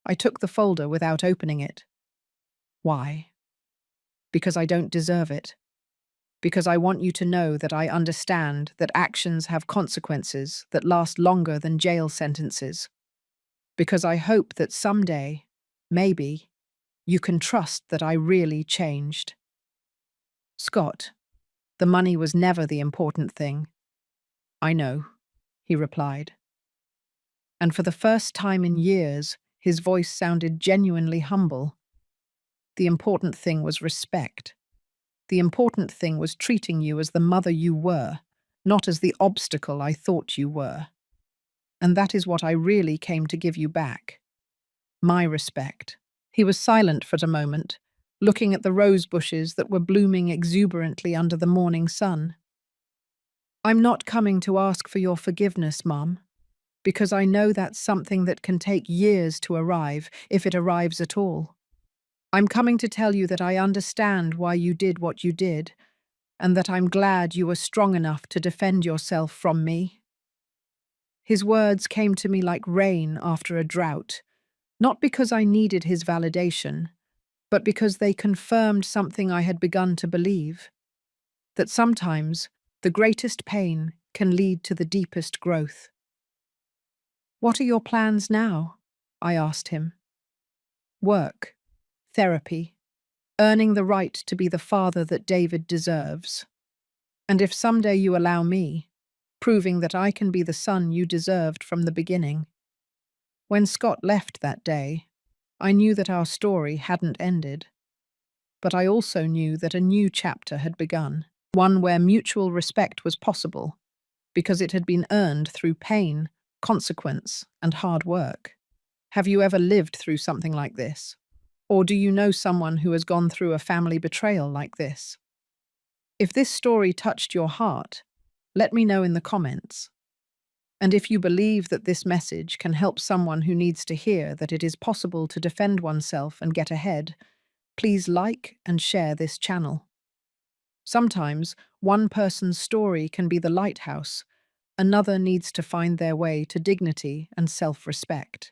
I took the folder without opening it. Why? Because I don't deserve it. Because I want you to know that I understand that actions have consequences that last longer than jail sentences. Because I hope that someday, maybe, you can trust that I really changed. "Scott, the money was never the important thing." "I know," he replied. And for the first time in years, his voice sounded genuinely humble. "The important thing was respect. The important thing was treating you as the mother you were, not as the obstacle I thought you were. And that is what I really came to give you back. My respect." He was silent for a moment, looking at the rose bushes that were blooming exuberantly under the morning sun. "I'm not coming to ask for your forgiveness, Mum, because I know that's something that can take years to arrive, if it arrives at all. I'm coming to tell you that I understand why you did what you did, and that I'm glad you were strong enough to defend yourself from me." His words came to me like rain after a drought, not because I needed his validation, but because they confirmed something I had begun to believe, that sometimes the greatest pain can lead to the deepest growth. "What are your plans now?" I asked him. "Work, therapy, earning the right to be the father that David deserves. And if someday you allow me, proving that I can be the son you deserved from the beginning." When Scott left that day, I knew that our story hadn't ended, but I also knew that a new chapter had begun, one where mutual respect was possible, because it had been earned through pain, consequence, and hard work. Have you ever lived through something like this? Or do you know someone who has gone through a family betrayal like this? If this story touched your heart, let me know in the comments. And if you believe that this message can help someone who needs to hear that it is possible to defend oneself and get ahead, please like and share this channel. Sometimes, one person's story can be the lighthouse, another needs to find their way to dignity and self-respect.